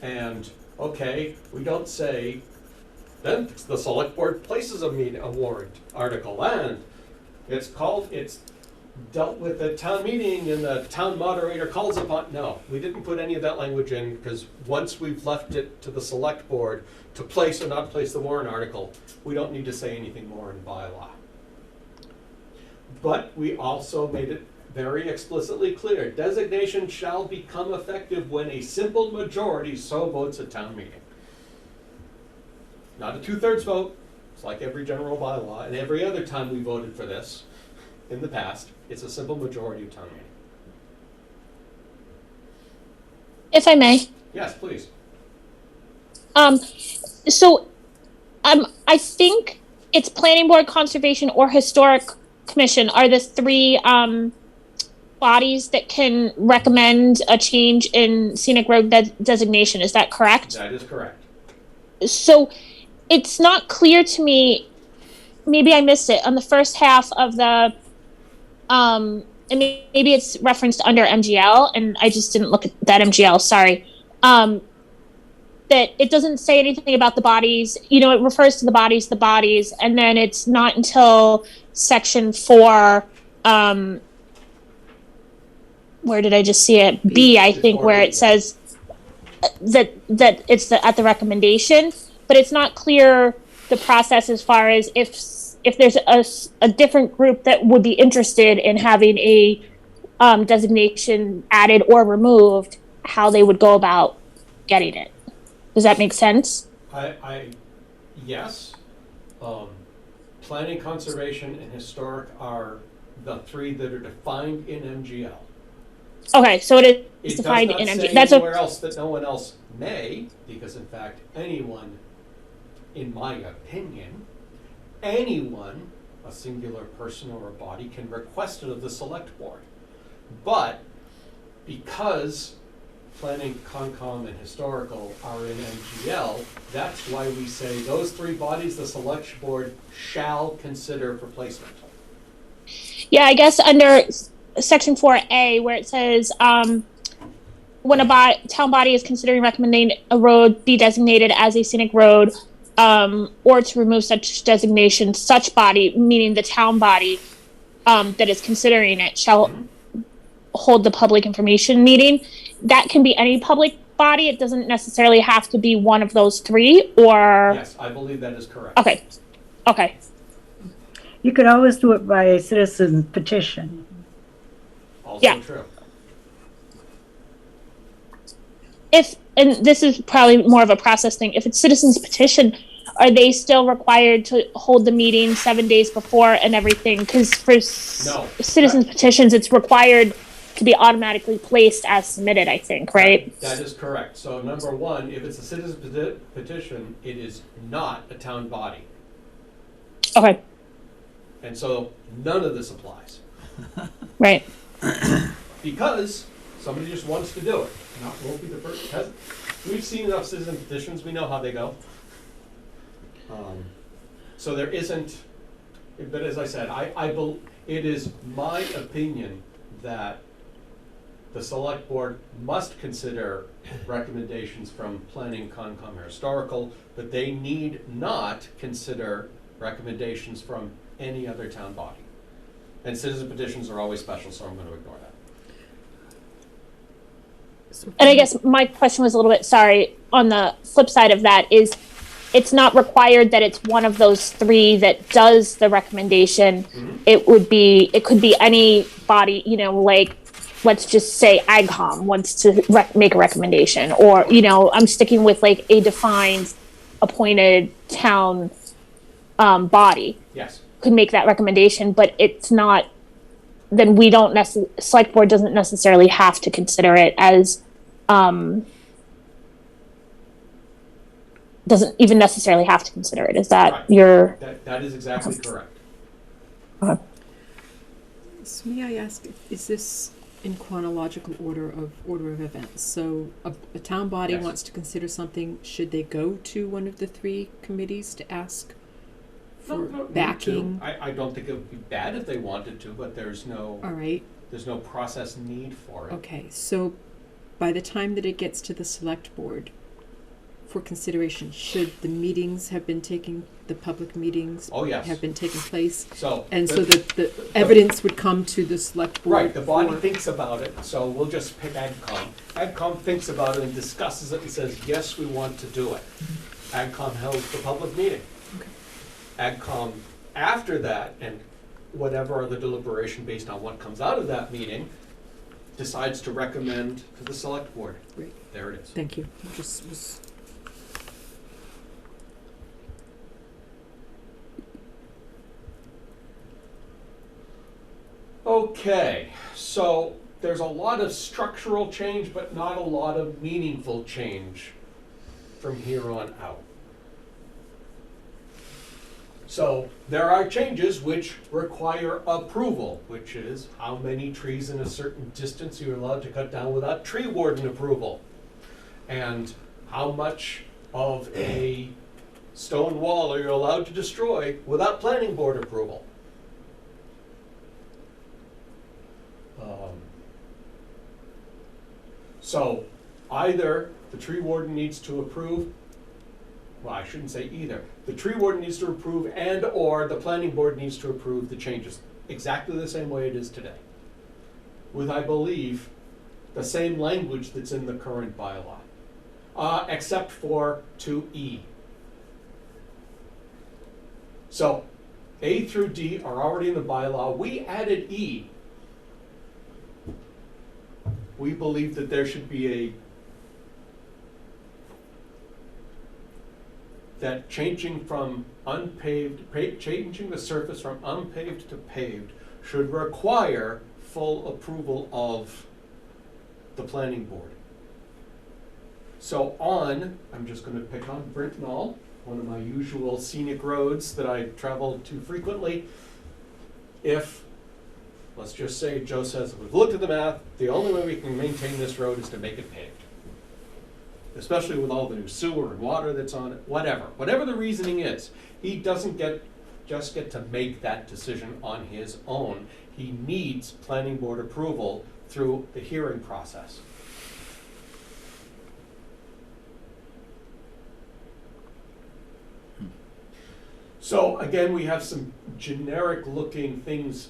And Okay, we don't say, then the select board places a warrant article, and it's dealt with at town meeting and the town moderator calls upon, no, we didn't put any of that language in, because once we've left it to the select board to place or not place the warrant article, we don't need to say anything more in bylaw. But we also made it very explicitly clear, designation shall become effective when a simple majority so votes at town meeting. Not a 2/3 vote, it's like every general bylaw, and every other time we voted for this in the past, it's a simple majority of town meeting. If I may. Yes, please. So, I think it's planning board, conservation, or historic commission are the three, bodies that can recommend a change in scenic road designation. Is that correct? That is correct. So, it's not clear to me, maybe I missed it, on the first half of the, and maybe it's referenced under MGL, and I just didn't look at that MGL, sorry. That it doesn't say anything about the bodies, it refers to the bodies, and then it's not until section 4, where did I just see it? B, I think, where it says that it's at the recommendation, but it's not clear the process as far as if there's a different group that would be interested in having a designation added or removed, how they would go about getting it. Does that make sense? Yes. Planning, conservation, and historic are the three that are defined in MGL. Okay, so it is defined in MGL. It does not say anywhere else that no one else may, because in fact, anyone, in my opinion, anyone, a singular person or a body, can request it of the select board. But because planning, concom, and historical are in MGL, that's why we say those three bodies the select board shall consider for placement. Yeah, I guess under section 4A, where it says, when a town body is considering recommending a road be designated as a scenic road, or to remove such designation, such body, meaning the town body that is considering it, shall hold the public information meeting. That can be any public body. It doesn't necessarily have to be one of those three, or... Yes, I believe that is correct. Okay. You could always do it by a citizen petition. Also true. And this is probably more of a process thing, if it's citizens petition, are they still required to hold the meeting 7 days before and everything? Because for citizens petitions, it's required to be automatically placed as submitted, I think, right? That is correct. So number one, if it's a citizen's petition, it is not a town body. Okay. And so none of this applies. Right. Because somebody just wants to do it. Won't be the first. We've seen enough citizen petitions, we know how they go. So there isn't, but as I said, it is my opinion that the select board must consider recommendations from planning, concom, or historical, but they need not consider recommendations from any other town body. And citizen petitions are always special, so I'm going to ignore that. And I guess my question was a little bit, sorry, on the flip side of that is, it's not required that it's one of those three that does the recommendation. Mm-hmm. It could be any body, like, let's just say AgCom wants to make a recommendation, or, I'm sticking with like a defined appointed town body. Yes. Could make that recommendation, but it's not, then we don't select board doesn't necessarily have to consider it as, doesn't even necessarily have to consider it. Is that right. your... That is exactly correct. So may I ask, is this in chronological order of events? So a town body Yes. wants to consider something, should they go to one of the three committees to ask for backing? I don't think it would be bad if they wanted to, but there's no... All right. There's no process need for it. Okay, so by the time that it gets to the select board for consideration, should the meetings have been taking, the public meetings Oh, yes. have been taking place? So. And so the evidence would come to the select board? Right, the body for- thinks about it, so we'll just pick AgCom. AgCom thinks about it and discusses it and says, yes, we want to do it. AgCom held the public meeting. AgCom, after that, and whatever other deliberation based on what comes out of that meeting, decides to recommend to the select board. Great. There it is. Thank you. Just was. Okay, so there's a lot of structural change, but not a lot of meaningful change from here on out. So there are changes which require approval, which is how many trees in a certain distance you're allowed to cut down without tree warden approval. And how much of a stone wall are you allowed to destroy without planning board approval. So either the tree warden needs to approve, well, I shouldn't say either. The tree warden needs to approve and or the planning board needs to approve the changes exactly the same way it is today. With, I believe, the same language that's in the current bylaw, except for 2E. So A through D are already in the bylaw. We added E. We believe that there should be that changing from changing the surface from unpaved to paved should require full approval of the planning board. So I'm just going to pick on Britnall, one of my usual scenic roads that I travel to frequently. If, let's just say Joe says, we've looked at the math, the only way we can maintain this road is to make it paved. Especially with all the new sewer and water that's on it, whatever the reasoning is, he doesn't just get to make that decision on his own. He needs planning board approval through the hearing process. So again, we have some generic looking things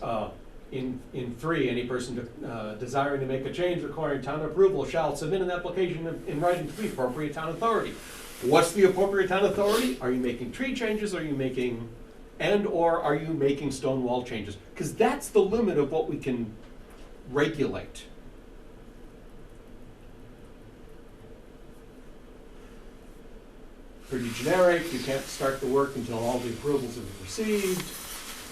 in 3, any person desiring to make a change requiring town approval shall submit an application in writing to the appropriate town authority. What's the appropriate town authority? Are you making tree changes? Are you making, and/or are you making stone wall changes? Because that's the limit of what we can regulate. Pretty generic. You can't start the work until all the approvals have been received.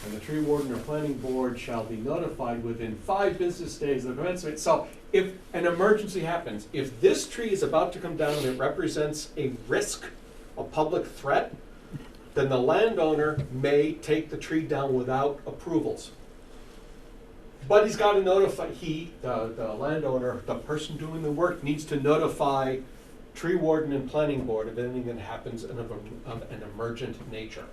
And the tree warden or planning board shall be notified within 5 business days of commencement. So if an emergency happens, if this tree is about to come down and it represents a risk, a public threat, then the landowner may take the tree down without approvals. But he's got to notify, the landowner, the person doing the work, needs to notify tree warden and planning board of anything that happens of an emergent nature.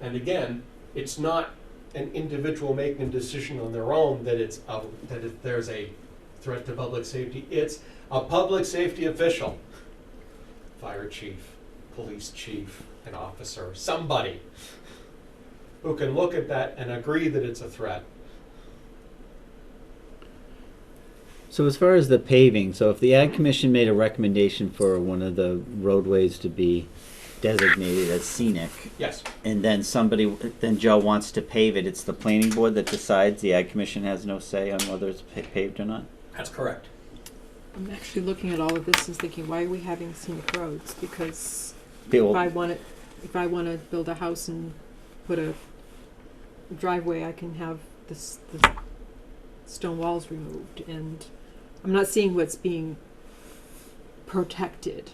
And again, it's not an individual making a decision on their own that there's a threat to public safety. It's a public safety official, fire chief, police chief, an officer, somebody who can look at that and agree that it's a threat. So as far as the paving, so if the Ag Commission made a recommendation for one of the roadways to be designated as scenic, Yes. and then then Joe wants to pave it, it's the planning board that decides, the Ag Commission has no say on whether it's paved or not? That's correct. I'm actually looking at all of this and thinking, why are we having scenic roads? Because People- if I want to build a house and put a driveway, I can have the stone walls removed, and I'm not seeing what's being protected.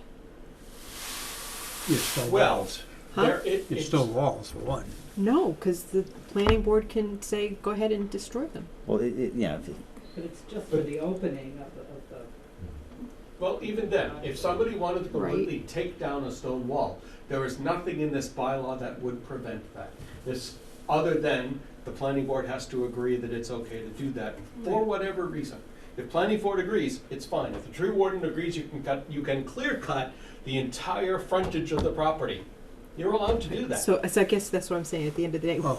It's still Well, walls. Huh? It's still walls for one. No, because the planning board can say, go ahead and destroy them. Well, yeah, But it's just for the opening of the Well, even then, if somebody wanted to Right. completely take down a stone wall, there is nothing in this bylaw that would prevent that. Other than the planning board has to agree that it's okay to do that for whatever reason. If planning board agrees, it's fine. If the tree warden agrees, you can clear cut the entire frontage of the property. You're allowed to do that. So I guess that's what I'm saying, at the end of the day, Well,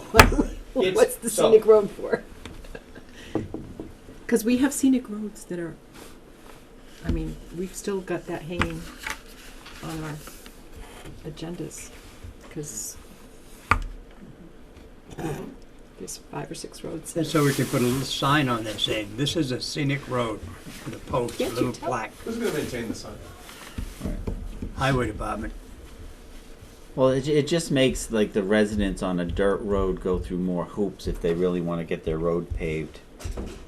what's the so- scenic road for? Because we have scenic roads that are, I mean, we've still got that hanging on our agendas, because there's 5 or 6 roads And that, so we can put a little sign on there saying, this is a scenic road, with a post, a Can't you little tell? plaque, Who's gonna maintain the sign? highway department. Well, it just makes like the residents on a dirt road go through more hoops if they really want to get their road paved,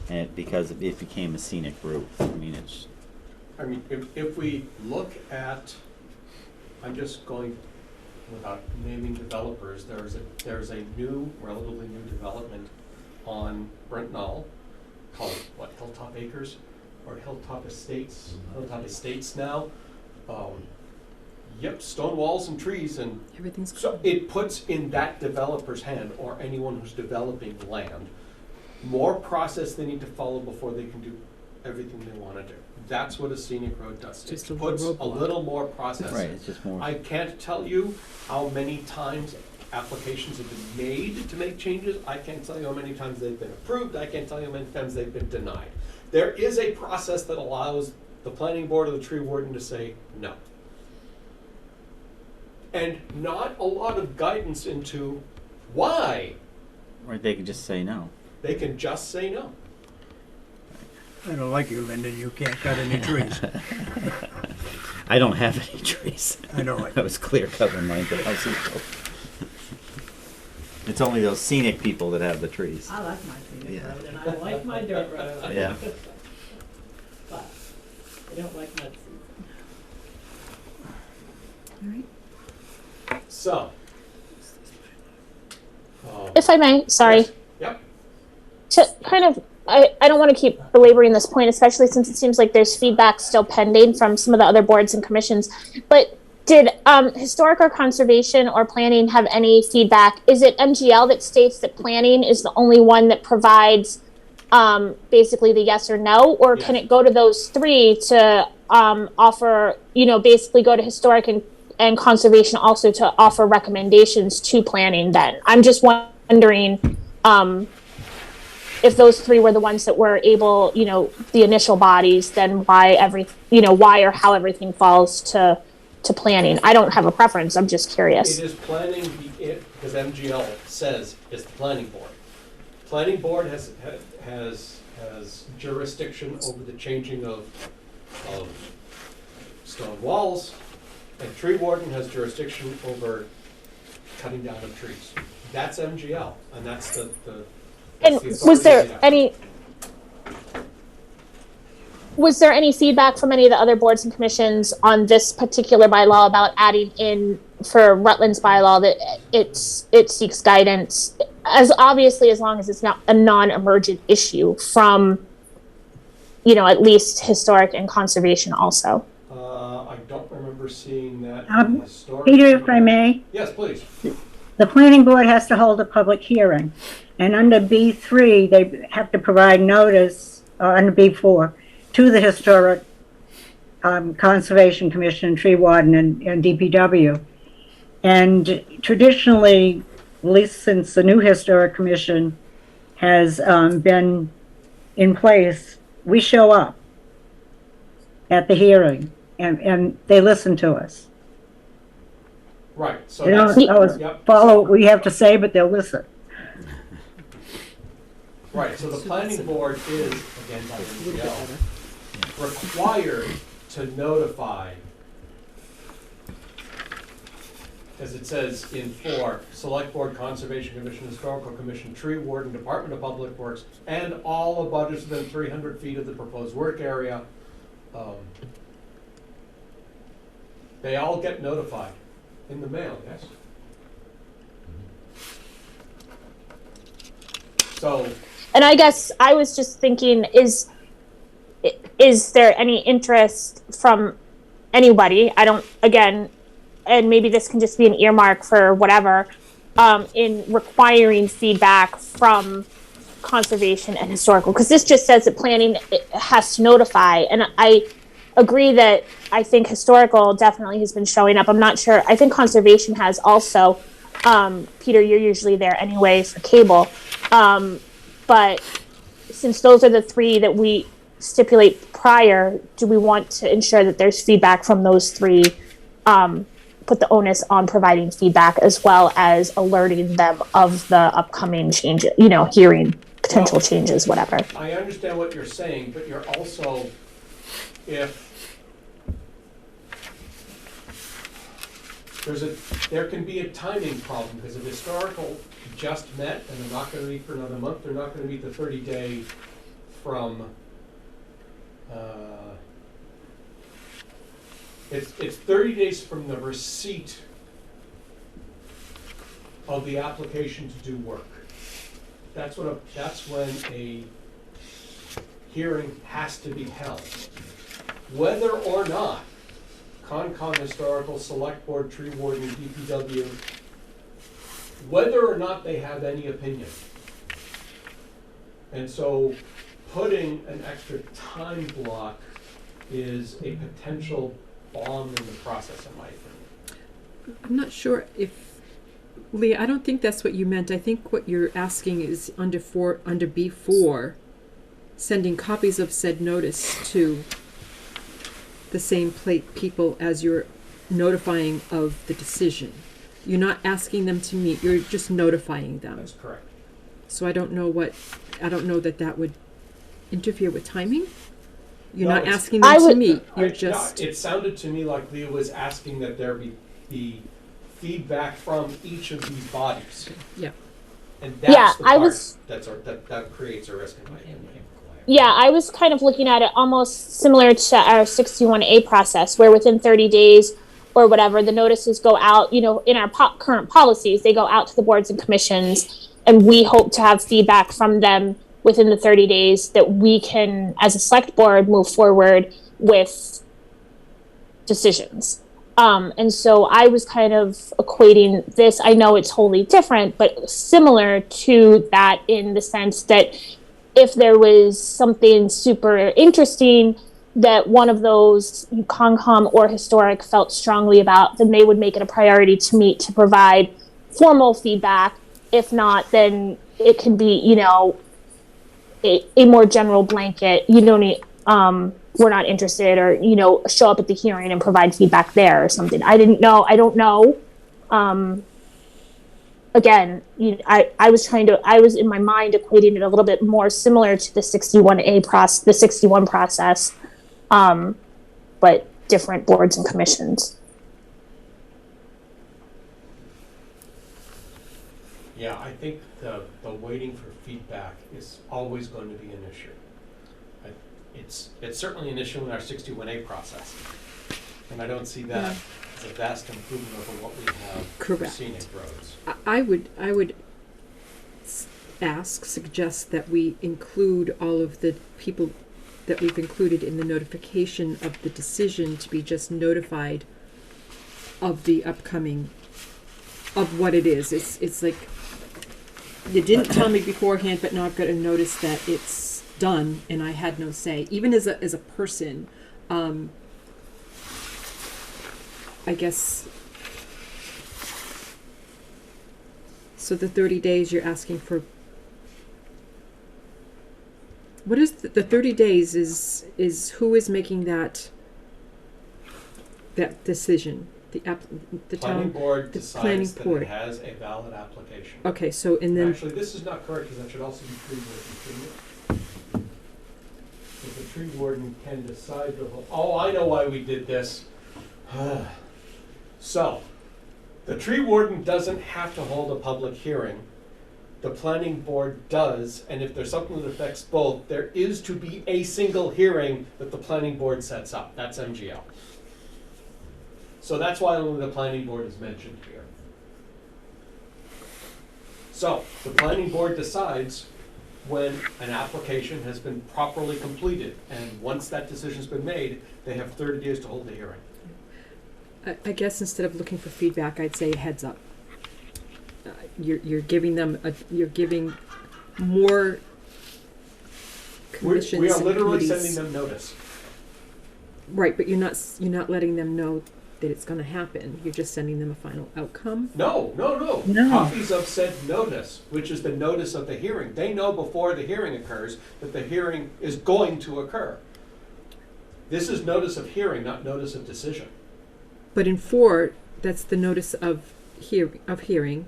and because it became a scenic route. I mean, it's I mean, if we look at, I'm just going, without naming developers, there's a new, relatively new development on Brent Knoll called, what, Hilltop Acres? Or Hilltop Estates now. Yep, stone walls and trees, and everything's. so it puts in that developer's hand, or anyone who's developing land, more process they need to follow before they can do everything they wanna do. That's what a scenic road does. Just It a puts a roadblock. little more process right. in. It's just more. I can't tell you how many times applications have been made to make changes. I can't tell you how many times they've been approved. I can't tell you how many times they've been denied. There is a process that allows the planning board or the tree warden to say no. And not a lot of guidance into why. Or they could just say no. They can just say no. I don't like you, Linda, you can't cut any trees. I don't have any trees. I know it. I was clear cutting my house. It's only those scenic people that have the trees. I like my scenic Yeah. road, and I like my dirt road. Yeah. But I don't like mud season. All right. So. If I may, sorry. Yes. Yep. To kind of, I don't want to keep belaboring this point, especially since it seems like there's feedback still pending from some of the other boards and commissions. But did historic or conservation or planning have any feedback? Is it MGL that states that planning is the only one that provides basically the yes or no? Or can Yes. it go to those three to offer, basically go to historic and conservation also to offer recommendations to planning then? I'm just wondering if those three were the ones that were able, the initial bodies, then why why or how everything falls to planning. I don't have a preference. I'm just curious. It is planning, because MGL says it's the planning board. Planning board has jurisdiction over the changing of stone walls, and tree warden has jurisdiction over cutting down of trees. That's MGL, and that's the And that's the was authority there they have. any feedback from any of the other boards and commissions on this particular bylaw about adding in for Rutland's bylaw that it seeks guidance, as obviously as long as it's not a non-emergent issue from, at least historic and conservation also? I don't remember seeing that in Um, the historic. Peter, if I may, Yes, please. the planning board has to hold a public hearing. And under B3, they have to provide notice, or under B4, to the Historic Conservation Commission, Tree Warden, and DPW. And traditionally, at least since the new Historic Commission has been in place, we show up at the hearing, and they listen to us. Right, so They don't that's, always yep. follow what we have to say, but they'll listen. Right, so the planning board is, again, by It's a little bit MGL, better. required to notify, as it says in 4, Select Board, Conservation Commission, Historical Commission, Tree Warden, Department of Public Works, and all abutters within 300 feet of the proposed work area. They all get notified in the mail, yes? So, And I guess I was just thinking, is there any interest from anybody? I don't, again, and maybe this can just be an earmark for whatever, in requiring feedback from conservation and historical, because this just says that planning has to notify, and I agree that I think historical definitely has been showing up. I'm not sure. I think conservation has also. Peter, you're usually there anyway for cable, but since those are the three that we stipulate prior, do we want to ensure that there's feedback from those three? Put the onus on providing feedback as well as alerting them of the upcoming changes, hearing potential changes, whatever. I understand what you're saying, but you're also, if there can be a timing problem, because if historical just met and they're not going to meet for another month, they're not going to meet the 30-day from, it's 30 days from the receipt of the application to do work. That's when a hearing has to be held. Whether or not Concom, Historical, Select Board, Tree Warden, DPW, whether or not they have any opinion. And so putting an extra time block is a potential bomb in the process, in my opinion. I'm not sure if, Leah, I don't think that's what you meant. I think what you're asking is under B4, sending copies of said notice to the same people as you're notifying of the decision. You're not asking them to meet, you're just notifying them. That's correct. So I don't know that would interfere with timing. You're No, not it's- asking them to meet, you're just... It sounded to me like Leah was asking that there be feedback from each of these bodies. Yeah. And that's Yeah, the I part was- that creates a risk in my opinion. Yeah, I was kind of looking at it almost similar to our 61A process, where within 30 days or whatever, the notices go out, in our current policies, they go out to the boards and commissions, and we hope to have feedback from them within the 30 days that we can, as a select board, move forward with decisions. And so I was kind of equating this, I know it's wholly different, but similar to that in the sense that if there was something super interesting that one of those Concom or historic felt strongly about, then they would make it a priority to meet to provide formal feedback. If not, then it can be, a more general blanket. You don't need, we're not interested, or, show up at the hearing and provide feedback there or something. I don't know. Again, I was in my mind equating it a little bit more similar to the 61A process, the 61 process, but different boards and commissions. Yeah, I think the waiting for feedback is always going to be an issue. It's certainly an issue in our 61A process, and I don't see that as a vast improvement over what we have for scenic roads. I would suggest that we include all of the people that we've included in the notification of the decision to be just notified of the upcoming, of what it is. It's like, you didn't tell me beforehand, but now I've got to notice that it's done and I had no say. Even as a person, I guess. So the 30 days you're asking for. What is the 30 days is who is making that decision? The Planning town, board the decides planning that board. it has a valid application. Okay, so and then Actually, this is not correct, because that should also be tree warden, shouldn't it? If the tree warden can decide to hold, oh, I know why we did this. So, the tree warden doesn't have to hold a public hearing. The planning board does, and if there's something that affects both, there is to be a single hearing that the planning board sets up. That's MGL. So that's why only the planning board is mentioned here. So, the planning board decides when an application has been properly completed, and once that decision's been made, they have 30 days to hold the hearing. I guess instead of looking for feedback, I'd say heads up. You're giving them you're giving more commissions We are and literally committees. sending them notice. Right, but you're not letting them know that it's gonna happen. You're just sending them a final outcome. No. No. Copies of said notice, which is the notice of the hearing. They know before the hearing occurs that the hearing is going to occur. This is notice of hearing, not notice of decision. But in 4, that's the notice of hearing.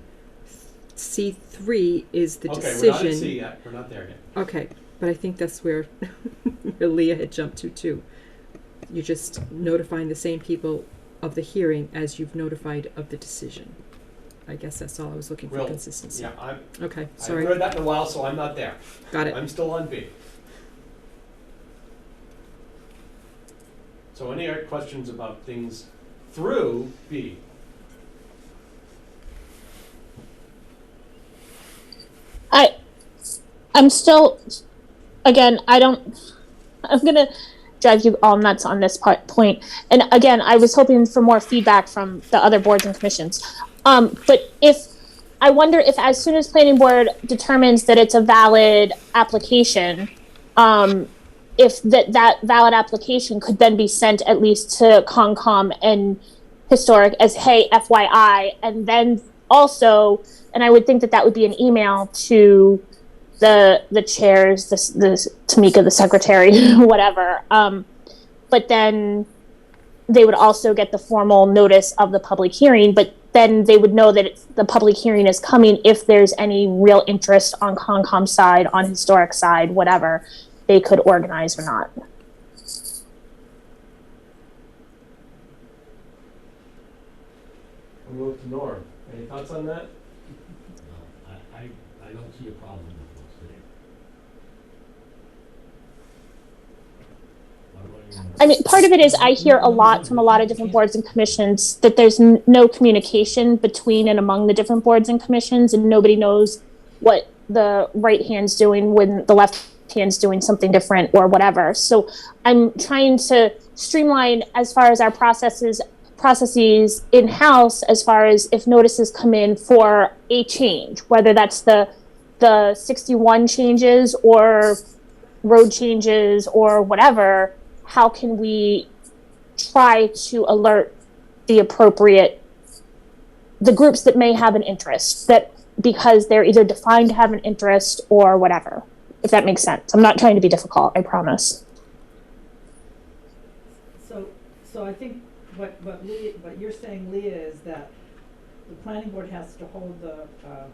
C3 is the Okay, decision. we're not at C yet. We're not there yet. Okay, but I think that's where, where Leah had jumped to too. You're just notifying the same people of the hearing as you've notified of the decision. I guess that's all I was looking for, Well, consistency. Yeah, I Okay, haven't sorry. read that in a while, so I'm not there. Got it. I'm still on B. So any other questions about things through B? I'm still, again, I'm gonna drive you all nuts on this point. And again, I was hoping for more feedback from the other boards and commissions. But I wonder if as soon as planning board determines that it's a valid application, if that valid application could then be sent at least to Concom and Historic as, hey, FYI, and then also, and I would think that would be an email to the chairs, the Tamika, the secretary, whatever. But then they would also get the formal notice of the public hearing, but then they would know that the public hearing is coming if there's any real interest on Concom side, on Historic side, whatever, they could organize or not. We'll move to Norm. Any thoughts on that? I don't see a problem with what's there. I mean, part of it is I hear a lot from a lot of different boards and commissions that there's no communication between and among the different boards and commissions, and nobody knows what the right hand's doing when the left hand's doing something different or whatever. So I'm trying to streamline as far as our processes in-house, as far as if notices come in for a change, whether that's the 61 changes or road changes or whatever. How can we try to alert the groups that may have an interest, that because they're either defined to have an interest or whatever, if that makes sense. I'm not trying to be difficult, I promise. So I think what you're saying, Leah, is that the planning board has to hold the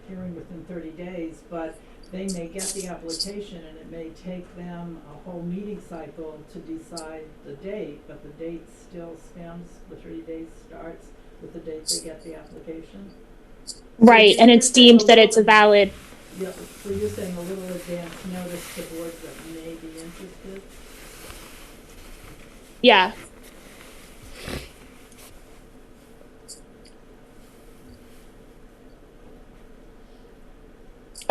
hearing within 30 days, but they may get the application and it may take them a whole meeting cycle to decide the date, but the date still stands, the 30 days starts with the date they get the application. Right, and it's deemed that it's a valid. Yeah, so you're saying a little advance notice to boards that may be interested? Yeah.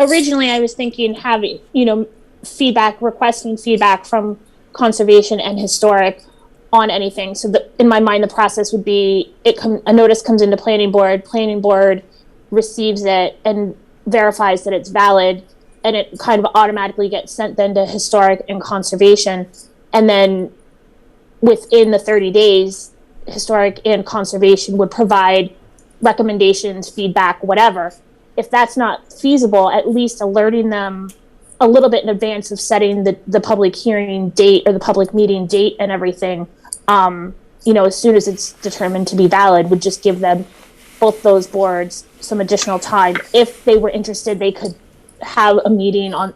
Originally, I was thinking having, requesting feedback from conservation and historic on anything. So in my mind, the process would be a notice comes into planning board receives it and verifies that it's valid, and it kind of automatically gets sent then to historic and conservation. And then within the 30 days, historic and conservation would provide recommendations, feedback, whatever. If that's not feasible, at least alerting them a little bit in advance of setting the public hearing date or the public meeting date and everything, as soon as it's determined to be valid, would just give them, both those boards, some additional time. If they were interested, they could have a meeting on,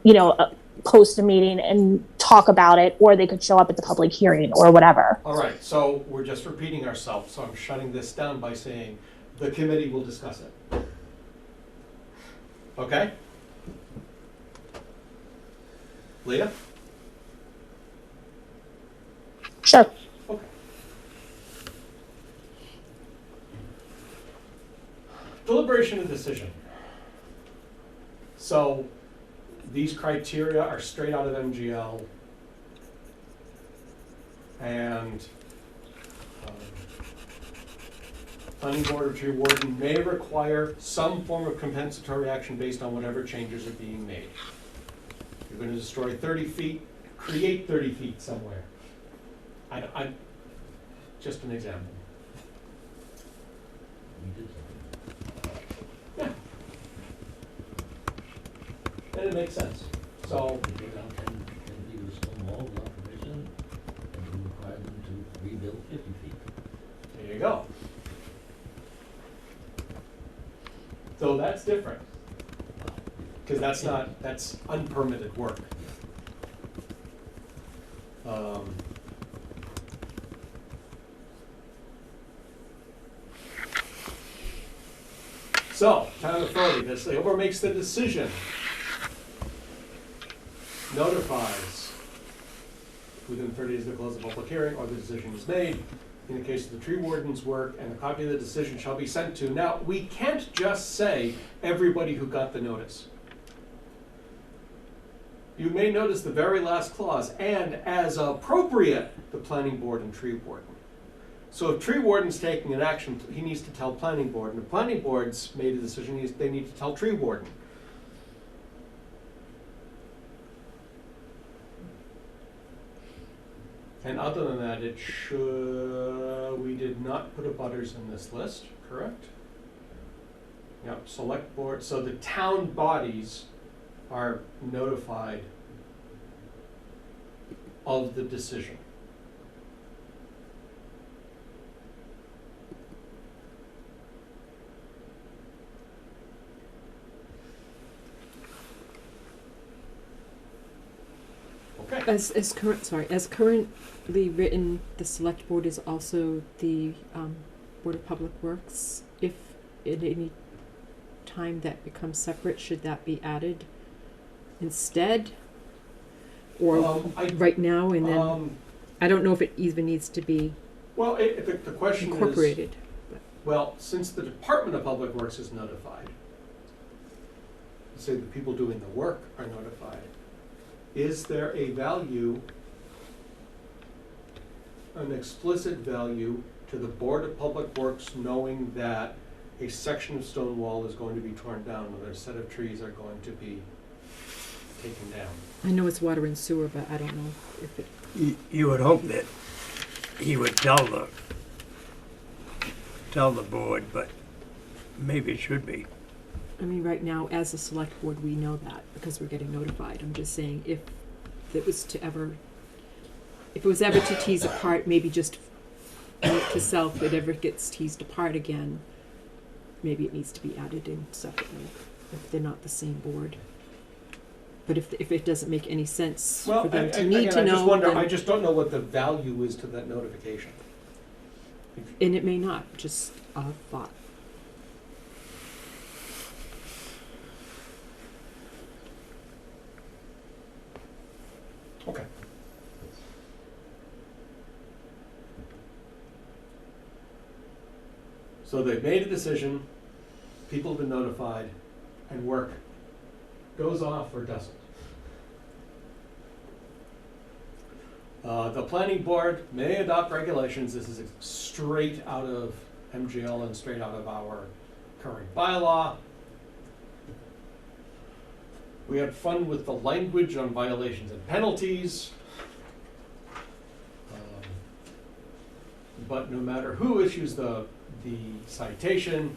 post a meeting and talk about it, or they could show up at the public hearing or whatever. All right, so we're just repeating ourselves, so I'm shutting this down by saying the committee will discuss it. Okay? Leah? Sure. Okay. Deliberation and decision. So these criteria are straight out of MGL, and planning board or tree warden may require some form of compensatory action based on whatever changes are being made. You're going to destroy 30 feet, create 30 feet somewhere. I just an example. We did something. And it makes sense. So, They take out 10 feet of stone wall without permission, and we require them to rebuild 50 feet. there you go. So that's different. Because that's unpermitted work. So, town authority, that's whoever makes the decision notifies within 30 days of the close of the public hearing or the decision is made. In the case of the tree warden's work, and a copy of the decision shall be sent to. Now, we can't just say everybody who got the notice. You may notice the very last clause, and as appropriate, the planning board and tree warden. So if tree warden's taking an action, he needs to tell planning board, and if planning board's made a decision, they need to tell tree warden. And other than that, we did not put abutters in this list, correct? Yep, select board, so the town bodies are notified of the decision. Okay. As currently written, the select board is also the Board of Public Works. If at any time that becomes separate, should that be added instead? Or right now and then? I don't know if it even needs to be Well, the question is, incorporated. well, since the Department of Public Works is notified, say the people doing the work are notified, is there a value, an explicit value to the Board of Public Works knowing that a section of stone wall is going to be torn down, or a set of trees are going to be taken down? I know it's water and sewer, but I don't know if it. You would hope that he would tell the board, but maybe it should be. I mean, right now, as a select board, we know that because we're getting notified. I'm just saying, if it was ever to tease apart, maybe just note to self, if it ever gets teased apart again, maybe it needs to be added in separately if they're not the same board. But if it doesn't make any sense Well, for them to again, need to I just know, wonder, then, I just don't know what the value is to that notification. and it may not. Just a thought. Okay. So they've made a decision, people have been notified, and work goes off or doesn't. The planning board may adopt regulations. This is straight out of MGL and straight out of our current bylaw. We had fun with the language on violations and penalties. But no matter who issues the citation,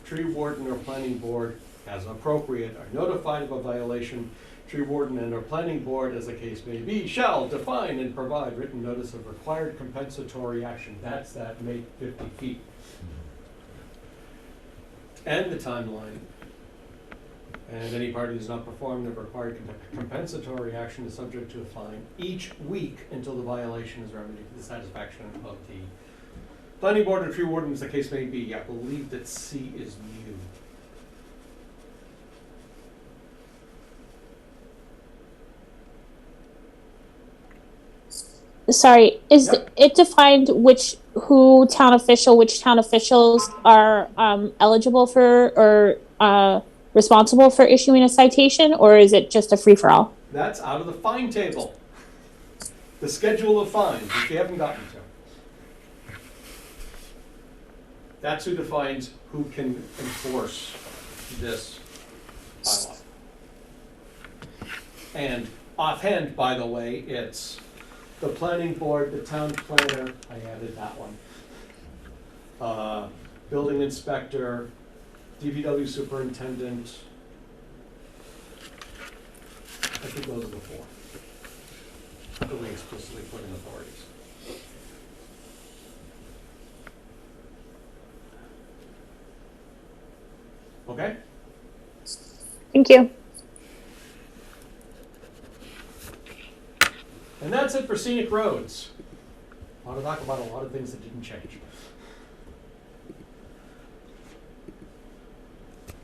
tree warden or planning board, as appropriate, are notified of a violation. Tree warden and or planning board, as the case may be, shall define and provide written notice of required compensatory action. That's that make 50 feet. And the timeline. And any party who does not perform the required compensatory action is subject to a fine each week until the violation is remedied to the satisfaction of the planning board or tree warden, as the case may be. I believe that C is new. Sorry, is it defined which town officials are eligible for or responsible for issuing a citation, or is it just a free-for-all? That's out of the fine table. The schedule of fines, which you haven't gotten to. That's who defines who can enforce this bylaw. And offhand, by the way, it's the planning board, the town planner, I added that one. Building inspector, DPW superintendent. I think those are the four. That we explicitly put in authorities. Okay? Thank you. And that's it for scenic roads. I want to talk about a lot of things that didn't change.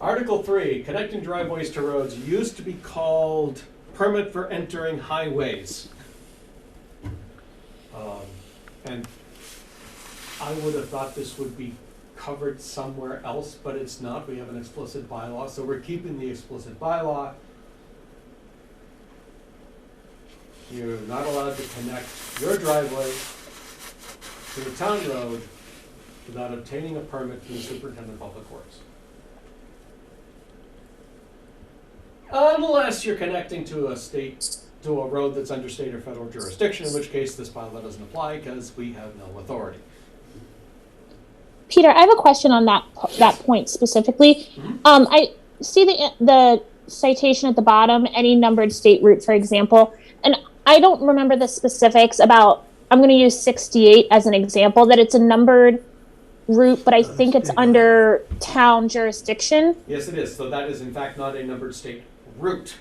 Article 3, connecting driveways to roads, used to be called permit for entering highways. And I would have thought this would be covered somewhere else, but it's not. We have an explicit bylaw, so we're keeping the explicit bylaw. You're not allowed to connect your driveway to a town road without obtaining a permit from the superintendent of public works. Unless you're connecting to a road that's under state or federal jurisdiction, in which case this bylaw doesn't apply because we have no authority. Peter, I have a question on that point specifically. Mhm. I see the citation at the bottom, any numbered state route, for example, and I don't remember the specifics about, I'm going to use 68 as an example, that it's a numbered route, but I think it's under town jurisdiction. Yes, it is. So that is in fact not a numbered state route.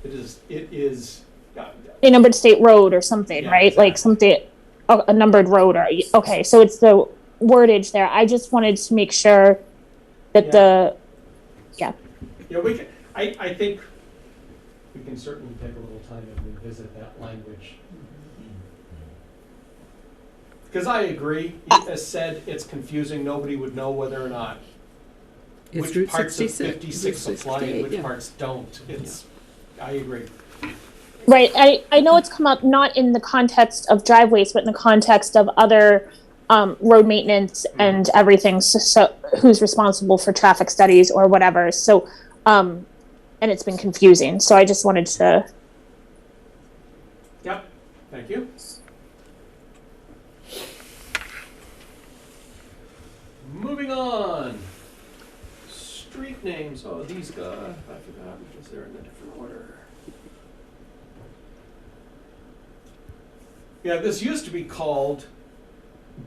It is A numbered state road or something, Yeah, right? exactly. Like something, a numbered road, or, okay, so it's the wordage there. I just wanted to make sure that Yeah, we can, I think we can certainly take a little time and revisit that language. Because I agree, as said, it's confusing, nobody would know whether or not It's which Route parts of 66, 56 Route apply and 68, which yeah. parts don't. I agree. Right. I know it's come up not in the context of driveways, but in the context of other road maintenance and everything. So who's responsible for traffic studies or whatever. So, and it's been confusing. So I just wanted to. Yep, thank you. Moving on. Street names. Oh, these guys, I forgot because they're in a different order. Yeah, this used to be called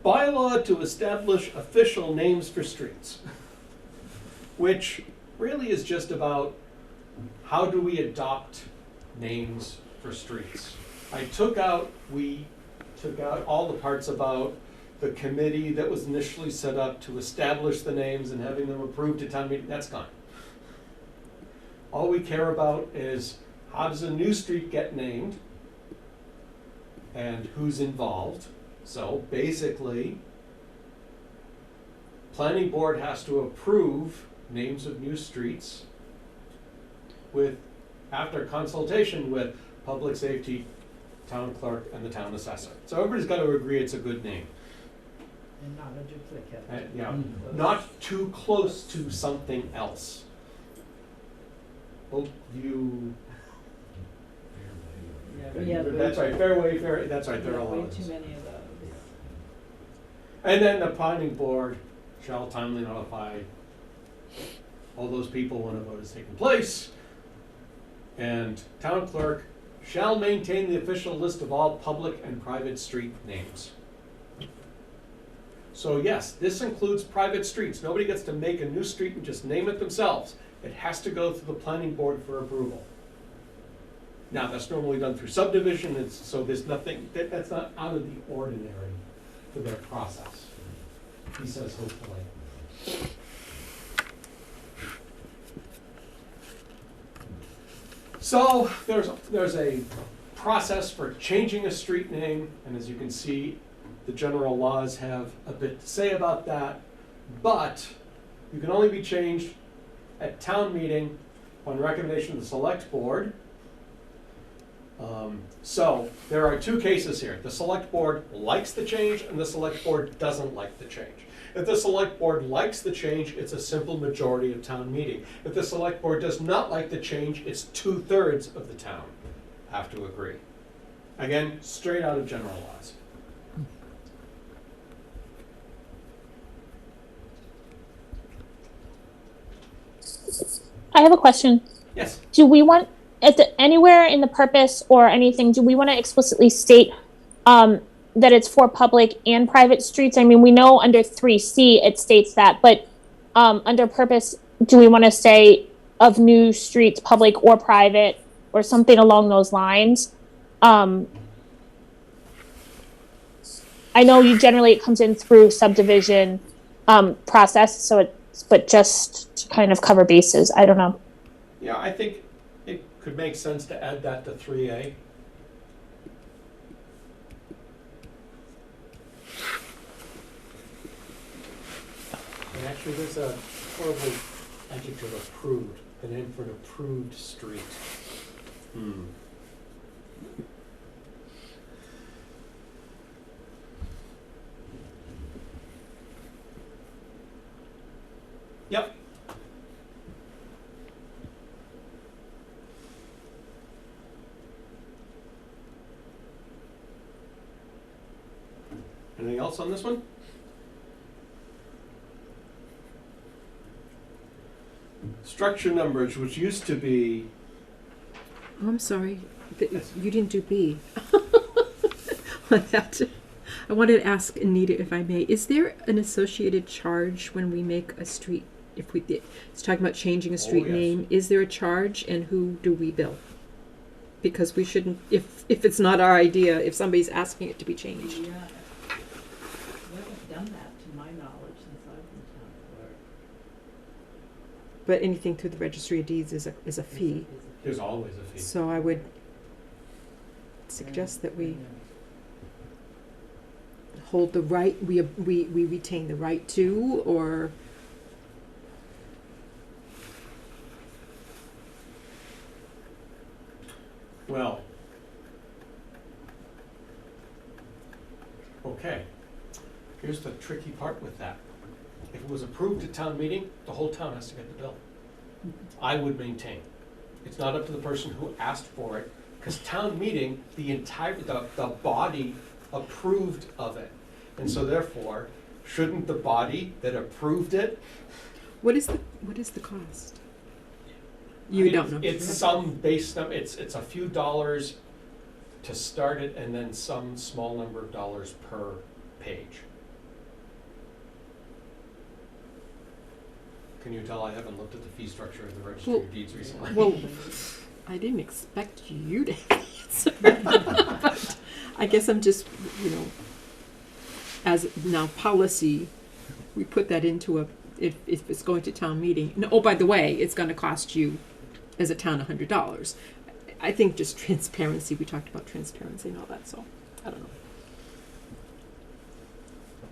Bylaw to Establish Official Names for Streets, which really is just about how do we adopt names for streets. We took out all the parts about the committee that was initially set up to establish the names and having them approved at town meeting. That's gone. All we care about is how does a new street get named and who's involved. So basically, planning board has to approve names of new streets after consultation with public safety, town clerk, and the town assessor. So everybody's got to agree it's a good name. And not a duplicate. Yeah, not too close to something else. Oakview. Yeah, we have That's right, Fairway, that's right, there are a lot way of too those. many of those. And then the planning board shall timely notify all those people when a vote is taking place. And town clerk shall maintain the official list of all public and private street names. So yes, this includes private streets. Nobody gets to make a new street and just name it themselves. It has to go through the planning board for approval. Now, that's normally done through subdivision, so there's nothing, that's not out of the ordinary for their process. He says hopefully. So there's a process for changing a street name, and as you can see, the general laws have a bit to say about that, but you can only be changed at town meeting on recommendation of the select board. So there are two cases here. The select board likes the change and the select board doesn't like the change. If the select board likes the change, it's a simple majority of town meeting. If the select board does not like the change, it's 2/3 of the town. have to agree. Again, straight out of general laws. I have a question. Yes. Do we want, anywhere in the purpose or anything, do we want to explicitly state that it's for public and private streets? I mean, we know under 3C it states that, but under purpose, do we want to say of new streets, public or private, or something along those lines? I know it comes in through subdivision process, so but just to kind of cover bases. I don't know. Yeah, I think it could make sense to add that to 3A. And actually, there's a horrible adjective, approved, the name for an approved street. Yep. Anything else on this one? Structure numbers, which used to be, Oh, I'm sorry, you didn't do B. On that. I wanted to ask Anita, if I may, is there an associated charge when we make a street, it's talking about changing a street yes. name, is there a charge, and who do we bill? Because we shouldn't, if it's not our idea, if somebody's asking it to be changed. Yeah. We haven't done that to my knowledge since I've been town clerk. But anything through the registry of deeds is a fee, there's always a fee. so I would suggest that we hold the right, we retain the right to, or Well, okay. Here's the tricky part with that. If it was approved at town meeting, the whole town has to get the bill. I would maintain. It's not up to the person who asked for it, because town meeting, the body approved of it. And so therefore, shouldn't the body that approved it? what is the cost? You don't know. It's some base number, it's a few dollars to start it, and then some small number of dollars per page. Can you tell I haven't looked at the fee structure of the registry of deeds recently? Well, I didn't expect you to answer. But I guess I'm just, as now policy, we put that into if it's going to town meeting. No, oh, by the way, it's going to cost you as a town $100. I think just transparency, we talked about transparency and all that, so I don't know.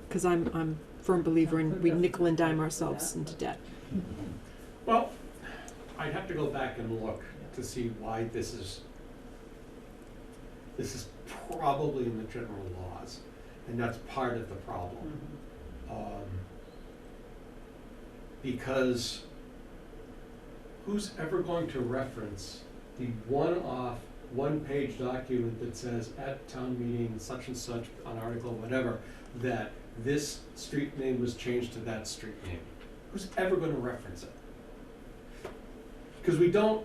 Because I'm a firm believer in we nickel and dime ourselves into debt. Well, I'd have to go back and look to see why this is probably in the general laws, and that's part of the problem. Because who's ever going to reference the one-off, one-page document that says at town meeting such and such on article whatever that this street name was changed to that street name? Who's ever going to reference it? Because we don't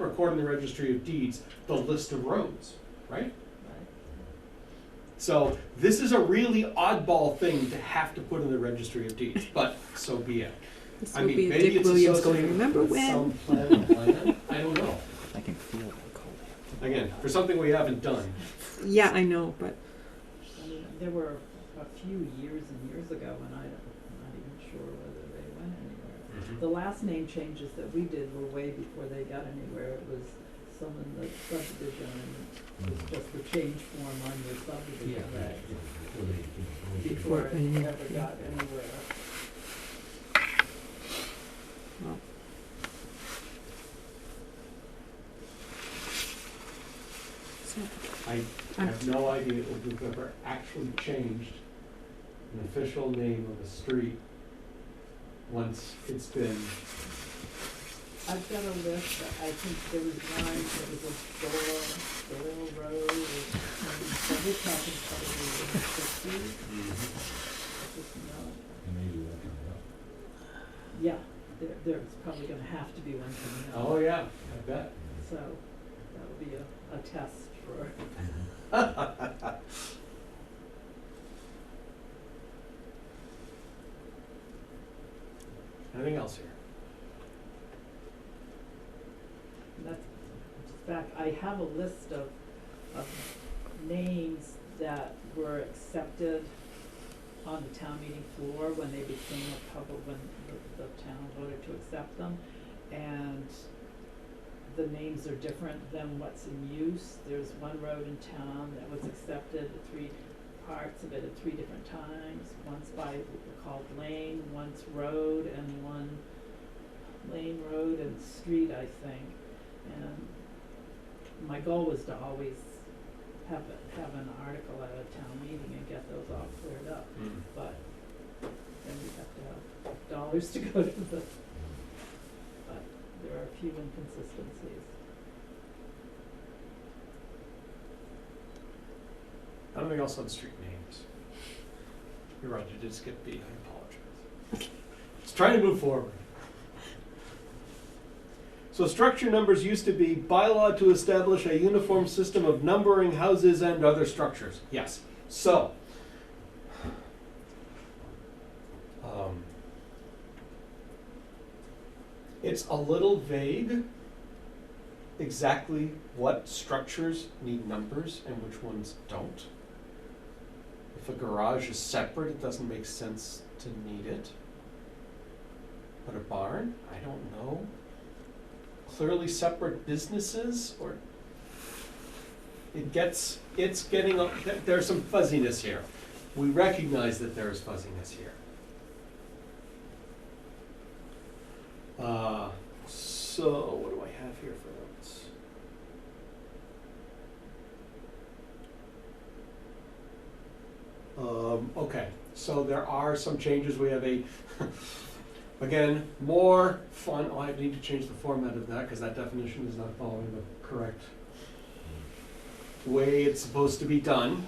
record in the registry of deeds the list of roads, right? So this is a really oddball thing to have to put in the registry of deeds, but so be it. This I will mean, be a maybe Dick it's Williams going, associated remember with when? some plan or plan. I don't know. I can feel that cold. Again, for something we haven't done. Yeah, I know, but I mean, there were a few years and years ago, and I'm not even sure whether they went anywhere. The last name changes that we did were way before they got anywhere. It was some in the subdivision, and it was just the change form on your subdivision regs before it ever got anywhere. well, so I have no idea if we've ever actually changed an official name of a street once it's been I've got a list, I think there was one, that was a Doyle Road, so his house is probably in the 50s. Just know. Maybe one coming up. Yeah, there's probably gonna have to be one coming up. Oh, yeah, I bet. So that'll be a test for, Anything else here? that's, just back, I have a list of names that were accepted on the town meeting floor when they became a public, when the town voted to accept them. And the names are different than what's in use. There's one road in town that was accepted, three parts of it at three different times. Once called Lane, once Road, and one Lane, Road, and Street, I think. And my goal was to always have an article at a town meeting and get those all cleared up. But then we have to have dollars to go to the, but there are a few inconsistencies. Anything else on street names? You're right, you did skip B, I apologize. Let's try to move forward. So structure numbers used to be bylaw to establish a uniform system of numbering houses and other structures. Yes. So, it's a little vague exactly what structures need numbers and which ones don't. If a garage is separate, it doesn't make sense to need it. But a barn, I don't know. Clearly separate businesses, or it's getting, there's some fuzziness here. We recognize that there is fuzziness here. So what do I have here for notes? Okay, so there are some changes. We have a again, more fun. Oh, I need to change the format of that because that definition is not following the correct way it's supposed to be done.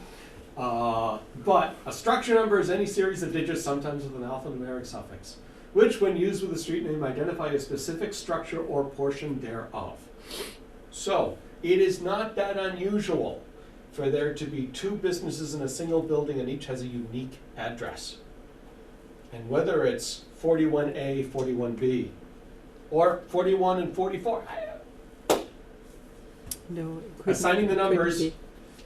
But a structure number is any series of digits, sometimes with an alphanumeric suffix, which, when used with a street name, identify a specific structure or portion thereof. So, it is not that unusual for there to be two businesses in a single building and each has a unique address. And whether it's 41A, 41B, or 41 and 44, No, it couldn't- assigning the it couldn't numbers, be.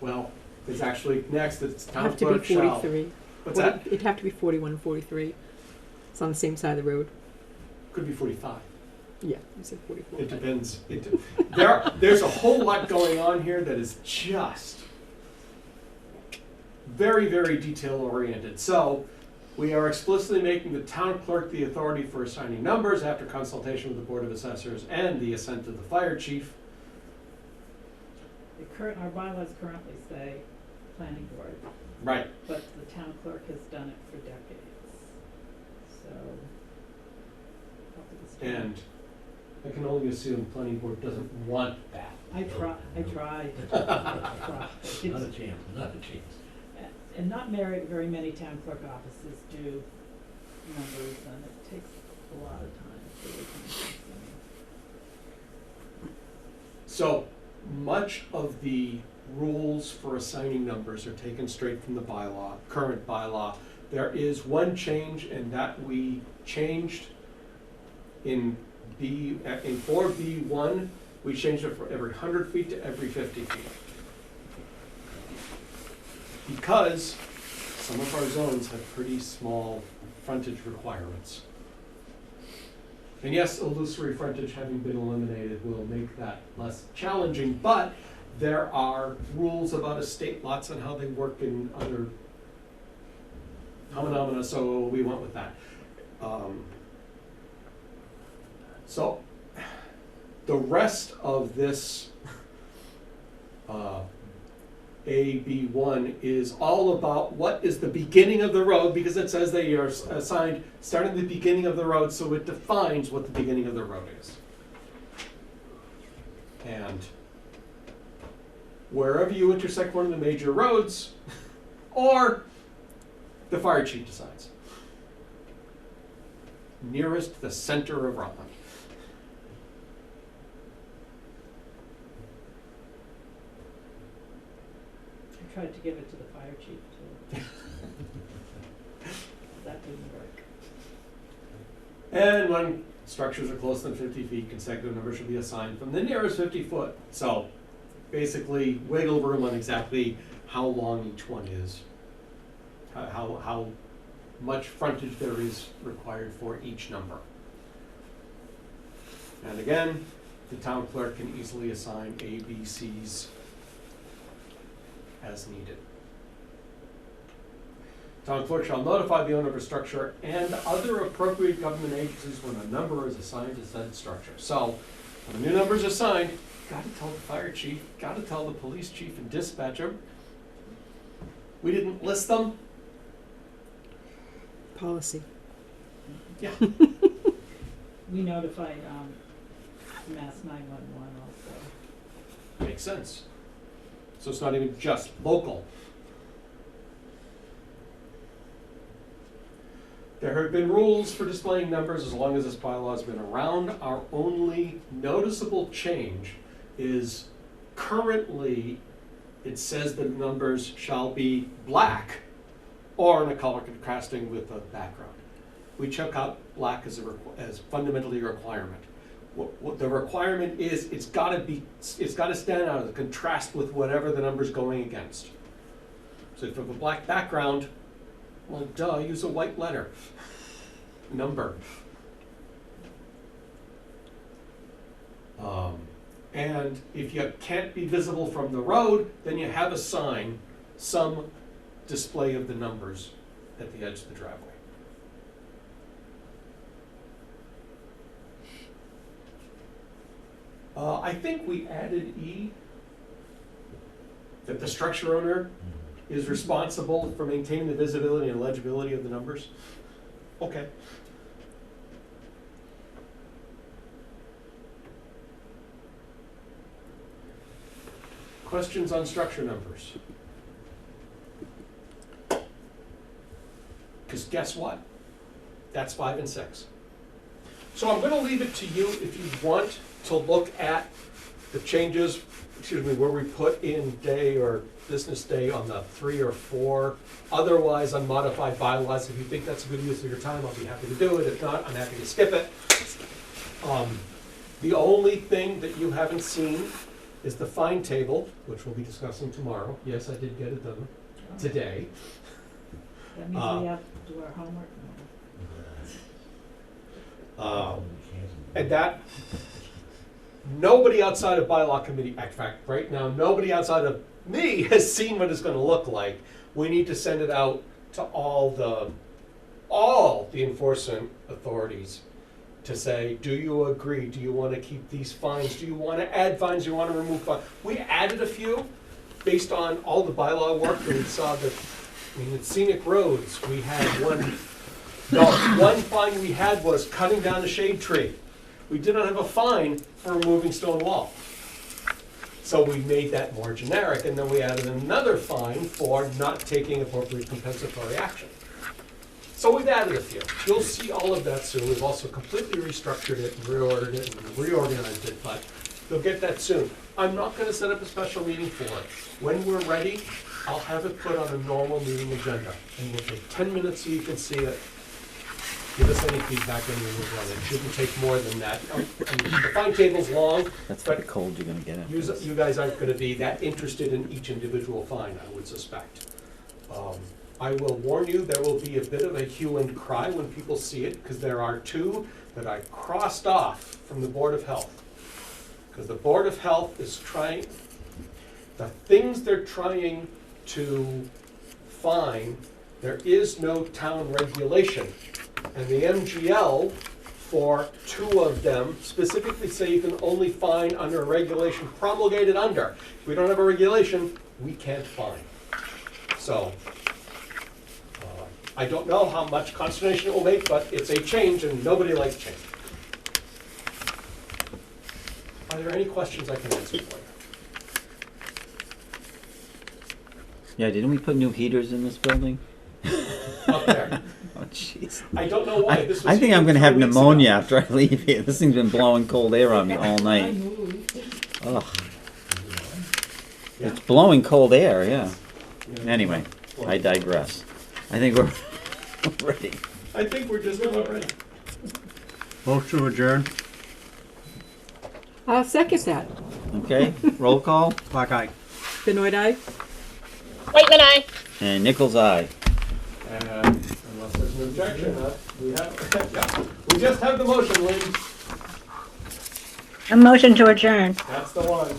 well, it's actually next, it's town Have to be clerk shall. 43. What's that? It'd have to be 41 and 43. It's on the same side of the road. Could be 45. Yeah, you said 44. It depends. There's a whole lot going on here that is just very, very detail oriented. So we are explicitly making the town clerk the authority for assigning numbers after consultation with the Board of Assessors and the assent of the fire chief. Our bylaws currently say planning board, Right. but the town clerk has done it for decades. So, probably the state- And I can only assume planning board doesn't want that. I tried. Not a chance, not a chance. And not very many town clerk offices do numbers, and it takes a lot of time for the time. So much of the rules for assigning numbers are taken straight from the bylaw, current bylaw. There is one change, and that we changed in 4B1, we changed it from every 100 feet to every 50 feet. Because some of our zones have pretty small frontage requirements. And yes, illusory frontage having been eliminated will make that less challenging, but there are rules about estate lots and how they work in other phenomena, so we went with that. So the rest of this AB1 is all about what is the beginning of the road, because it says they are assigned starting the beginning of the road, so it defines what the beginning of the road is. And wherever you intersect one of the major roads, or the fire chief decides. Nearest the center of Rutland. I tried to give it to the fire chief too. That didn't work. And when structures are close than 50 feet, consecutive numbers should be assigned from the nearest 50 foot. So basically wiggle room on exactly how long each one is, how much frontage there is required for each number. And again, the town clerk can easily assign A, B, Cs as needed. Town clerk shall notify the owner of a structure and other appropriate government agencies when a number is assigned to said structure. So, when a new number is assigned, gotta tell the fire chief, gotta tell the police chief and dispatcher. We didn't list them. Policy. Yeah. We notified, Mass 911 also. Makes sense. So it's not even just local. There have been rules for displaying numbers as long as this bylaw has been around. Our only noticeable change is currently it says the numbers shall be black or in a color contrasting with the background. We took out black as fundamentally a requirement. What the requirement is, it's got to stand out as a contrast with whatever the number's going against. So if you have a black background, well, duh, use a white letter. Number. And if you can't be visible from the road, then you have a sign, some display of the numbers at the edge of the driveway. I think we added E, that the structure owner is responsible for maintaining the visibility and legibility of the numbers. Okay. Questions on structure numbers? Because guess what? That's 5 and 6. So I'm going to leave it to you if you want to look at the changes, where we put in day or business day on the 3 or 4, otherwise unmodified bylaws. If you think that's a good use of your time, I'll be happy to do it. If not, I'm happy to skip it. The only thing that you haven't seen is the fine table, which we'll be discussing tomorrow. Yes, I did get it done today. That means we have to do our homework now. And that, nobody outside of bylaw committee, in fact, right now, nobody outside of me has seen what it's going to look like. We need to send it out to all the enforcement authorities to say, do you agree? Do you want to keep these fines? Do you want to add fines? Do you want to remove fines? We added a few based on all the bylaw work that we saw that, in scenic roads, we had one fine we had was cutting down a shade tree. We did not have a fine for removing stone wall. So we made that more generic, and then we added another fine for not taking appropriate compensatory action. So we've added a few. You'll see all of that soon. We've also completely restructured it and reordered it and reorganized it, but you'll get that soon. I'm not going to set up a special meeting for it. When we're ready, I'll have it put on a normal meeting agenda, and we'll take 10 minutes so you can see it. Give us any feedback and we'll move on. It shouldn't take more than that. The fine table's long, That's but pretty cold you're gonna get after this. you guys aren't gonna be that interested in each individual fine, I would suspect. I will warn you, there will be a bit of a hue and cry when people see it, because there are 2 that I crossed off from the Board of Health. Because the Board of Health is trying, the things they're trying to fine, there is no town regulation. And the MGL, for 2 of them, specifically say you can only fine under a regulation promulgated under. If we don't have a regulation, we can't fine. So, I don't know how much consternation it will make, but it's a change and nobody likes change. Are there any questions I can answer for you? Yeah, didn't we put new heaters in this building? Up there. Oh, jeez. I don't know why. This was I think I'm here gonna have 3 weeks pneumonia ago. after I leave here. This thing's been blowing cold air on me all I night. moved. Ugh. Yeah. It's blowing cold air, yeah. Yeah. Anyway, I digress. I think we're ready. I think we're just about ready. Motion to adjourn. I'll second that. Okay, roll call. Clock eye. Benoit eye? Whitman, I. And Nichols' eye. And unless there's an objection, we have, yeah, we just have the motion, Lynn. A motion to adjourn. That's the one.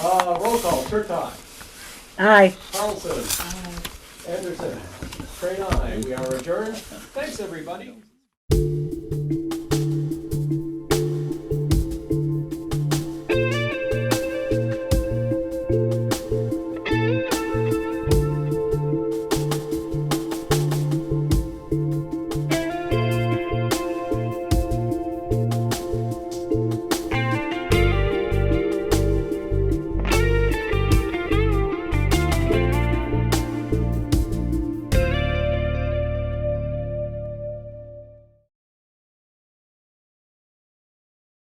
Roll call, Turcotte, Aye. Carlson, Anderson, Crane, aye. We are adjourned. Thanks, everybody.